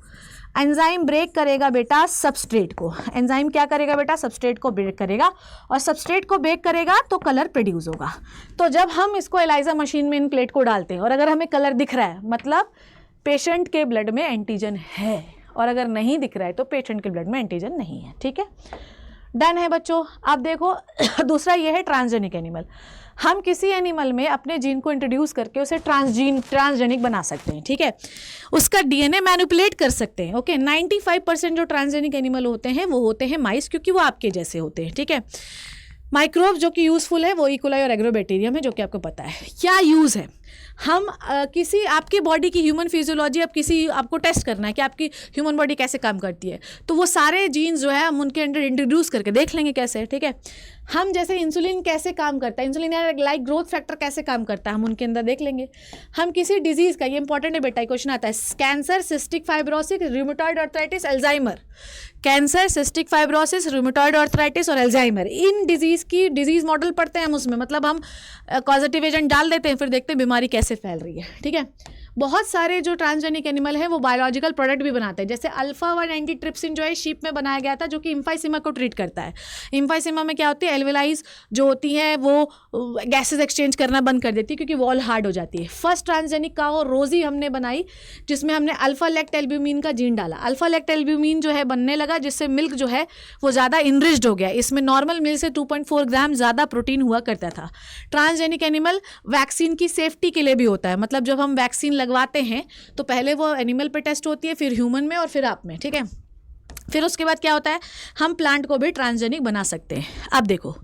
एंजाइम ब्रेक करेगा बेटा सबस्ट्रेट को। एंजाइम क्या करेगा बेटा? सबस्ट्रेट को ब्रेक करेगा, और सबस्ट्रेट को ब्रेक करेगा तो कलर प्रोड्यूस होगा। तो जब हम इसको एलाइजा मशीन में इन प्लेट को डालते हैं और अगर हमें कलर दिख रहा है, मतलब पेशेंट के ब्लड में एंटीजन है, और अगर नहीं दिख रहा है तो पेशेंट के ब्लड में एंटीजन नहीं है, ठीक है। डन है बच्चों। अब देखो दूसरा ये है ट्रांसजेनिक एनिमल। हम किसी एनिमल में अपने जीन को इंट्रोड्यूस करके उसे ट्रांसजेनिक बना सकते हैं, ठीक है। उसका डीएनए मैनिपुलेट कर सकते हैं, ओके। 95% जो ट्रांसजेनिक एनिमल होते हैं वो होते हैं माइस, क्योंकि वो आपके जैसे होते हैं, ठीक है। माइक्रोब जो कि यूज़फुल है वो इकोलाई और एग्रोबैक्टीरियम है, जो कि आपको पता है। क्या यूज़ है? हम किसी आपकी बॉडी की ह्यूमन फिजियोलॉजी, अब किसी आपको टेस्ट करना है कि आपकी ह्यूमन बॉडी कैसे काम करती है, तो वो सारे जीन्स जो है हम उनके अंदर इंट्रोड्यूस करके देख लेंगे कैसे, ठीक है। हम जैसे इंसुलिन कैसे काम करता है, इंसुलिन या लाइक ग्रोथ फैक्टर कैसे काम करता है, हम उनके अंदर देख लेंगे। हम किसी डिजीज़ का, ये इंपॉर्टेंट है बेटा, क्वेश्चन आता है, cancer, cystic fibrosis, rheumatoid arthritis, Alzheimer. Cancer, cystic fibrosis, rheumatoid arthritis और अल्जाइमर, इन डिजीज़ की डिजीज़ मॉडल पढ़ते हैं हम उसमें, मतलब हम कॉजेटिव एजेंट डाल देते हैं, फिर देखते हैं बीमारी कैसे फैल रही है, ठीक है। बहुत सारे जो ट्रांसजेनिक एनिमल हैं वो बायोलॉजिकल प्रोडक्ट भी बनाते हैं, जैसे अल्फा-1 एंटीट्रिप्सिन जो है शीप में बनाया गया था, जो कि इम्फाइसीमा को ट्रीट करता है। इम्फाइसीमा में क्या होती है, एल्वेलाइज जो होती हैं वो गैसेस एक्सचेंज करना बंद कर देती है क्योंकि वॉल हार्ड हो जाती है। फर्स्ट ट्रांसजेनिक काओ रोजी हमने बनाई, जिसमें हमने अल्फा लेक्ट एल्ब्यूमिन का जीन डाला। अल्फा लेक्ट एल्ब्यूमिन जो है बनने लगा, जिससे मिल्क जो है वो ज़्यादा इनरिच्ड हो गया। इसमें नॉर्मल मिल्क से 2.4 ग्राम ज़्यादा प्रोटीन हुआ करता था। ट्रांसजेनिक एनिमल वैक्सीन की सेफ्टी के लिए भी होता है, मतलब जब हम वैक्सीन लगवाते हैं तो पहले वो एनिमल पे टेस्ट होती है, फिर ह्यूमन में और फिर आप में, ठीक है। फिर उसके बाद क्या होता है, हम प्लांट को भी ट्रांसजेनिक बना सकते हैं। अब देखो,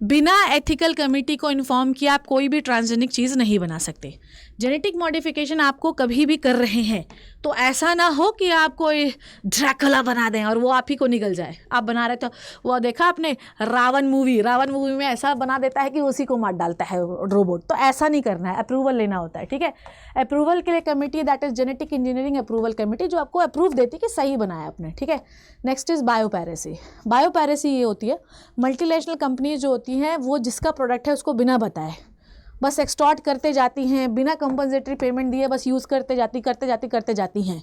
बिना एथिकल कमेटी को इन्फॉर्म किया आप कोई भी ट्रांसजेनिक चीज़ नहीं बना सकते। जेनेटिक मॉडिफिकेशन आपको कभी भी कर रहे हैं तो ऐसा ना हो कि आप कोई ड्रैकुला बना दें और वो आप ही को निकल जाए। आप बना रहे तो वो देखा आपने रावण मूवी में ऐसा बना देता है कि उसी को मार डालता है रोबोट, तो ऐसा नहीं करना है, अप्रूवल लेना होता है, ठीक है। अप्रूवल के लिए committee, that is genetic engineering approval committee, जो आपको अप्रूव देती है कि सही बनाया आपने, ठीक है। Next is बायोपैरेसी। बायोपैरेसी ये होती है, मल्टीनेशनल कंपनीज जो होती हैं वो जिसका प्रोडक्ट है उसको बिना बताए बस एक्सटॉर्ट करते जाती हैं, बिना कंपनसेटरी पेमेंट दिए बस यूज़ करते जाती हैं,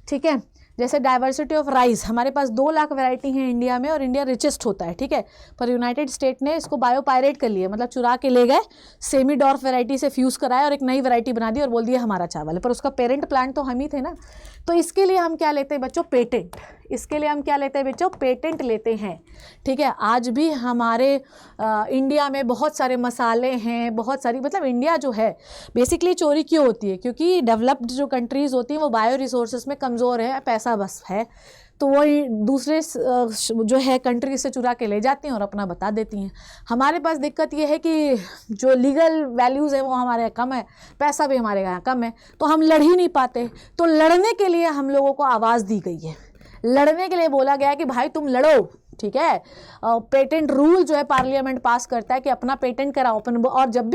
ठीक है। जैसे डाइवर्सिटी ऑफ राइस, हमारे पास 2 लाख वैरायटी हैं इंडिया में और इंडिया रिचेस्ट होता है, ठीक है। पर यूनाइटेड स्टेट ने इसको बायोपायरेट कर लिया, मतलब चुरा के ले गए, सेमी डॉर्फ वैरायटी से फ्यूज़ कराया और एक नई वैरायटी बना दी और बोल दिया हमारा चावल है, पर उसका पेरेंट प्लांट तो हम ही थे ना। तो इसके लिए हम क्या लेते हैं बच्चों, पेटेंट। इसके लिए हम क्या लेते हैं बच्चों, पेटेंट लेते हैं, ठीक है। आज भी हमारे इंडिया में बहुत सारे मसाले हैं, बहुत सारी, मतलब इंडिया जो है बेसिकली चोरी क्यों होती है, क्योंकि डेवलप्ड जो कंट्रीज़ होती हैं वो बायो रिसोर्सेज में कमज़ोर है, पैसा बस है, तो वो दूसरे जो है कंट्री से चुरा के ले जाती हैं और अपना बता देती हैं। हमारे पास दिक्कत ये है कि जो लीगल वैल्यूज़ है वो हमारे यहाँ कम है, पैसा भी हमारे यहाँ कम है, तो हम लड़ ही नहीं पाते। तो लड़ने के लिए हम लोगों को आवाज़ दी गई है, लड़ने के लिए बोला गया है कि भाई तुम लड़ो, ठीक है। पेटेंट रूल जो है पार्लियामेंट पास करता है कि अपना पेटेंट कराओ अपन, और जब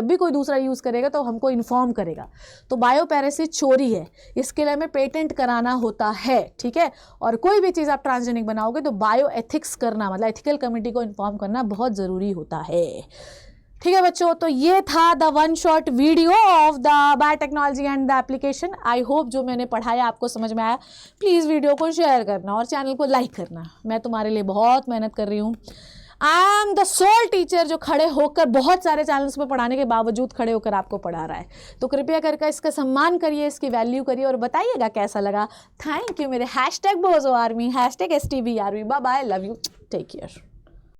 भी कोई दूसरा यूज़ करेगा तो हमको इन्फॉर्म करेगा। तो बायोपैरेसी चोरी है, इसके लिए हमें पेटेंट कराना होता है, ठीक है। और कोई भी चीज़ आप ट्रांसजेनिक बनाओगे तो बायो एथिक्स करना, मतलब एथिकल कमेटी को इन्फॉर्म करना बहुत ज़रूरी होता है, ठीक है बच्चों। तो ये था the 1 short video of the biotechnology and the application. I hope जो मैंने पढ़ाया आपको समझ में आया। प्लीज़ वीडियो को शेयर करना और चैनल को लाइक करना। मैं तुम्हारे लिए बहुत मेहनत कर रही हूँ। I am the sole teacher जो खड़े होकर बहुत सारे चैनल्स पे पढ़ाने के बावजूद खड़े होकर आपको पढ़ा रहा है। तो कृपया करके इसका सम्मान करिए, इसकी वैल्यू करिए और बताइएगा कैसा लगा। थैंक यू मेरे #bozoarmy #STBRV। Bye bye, love you, take care.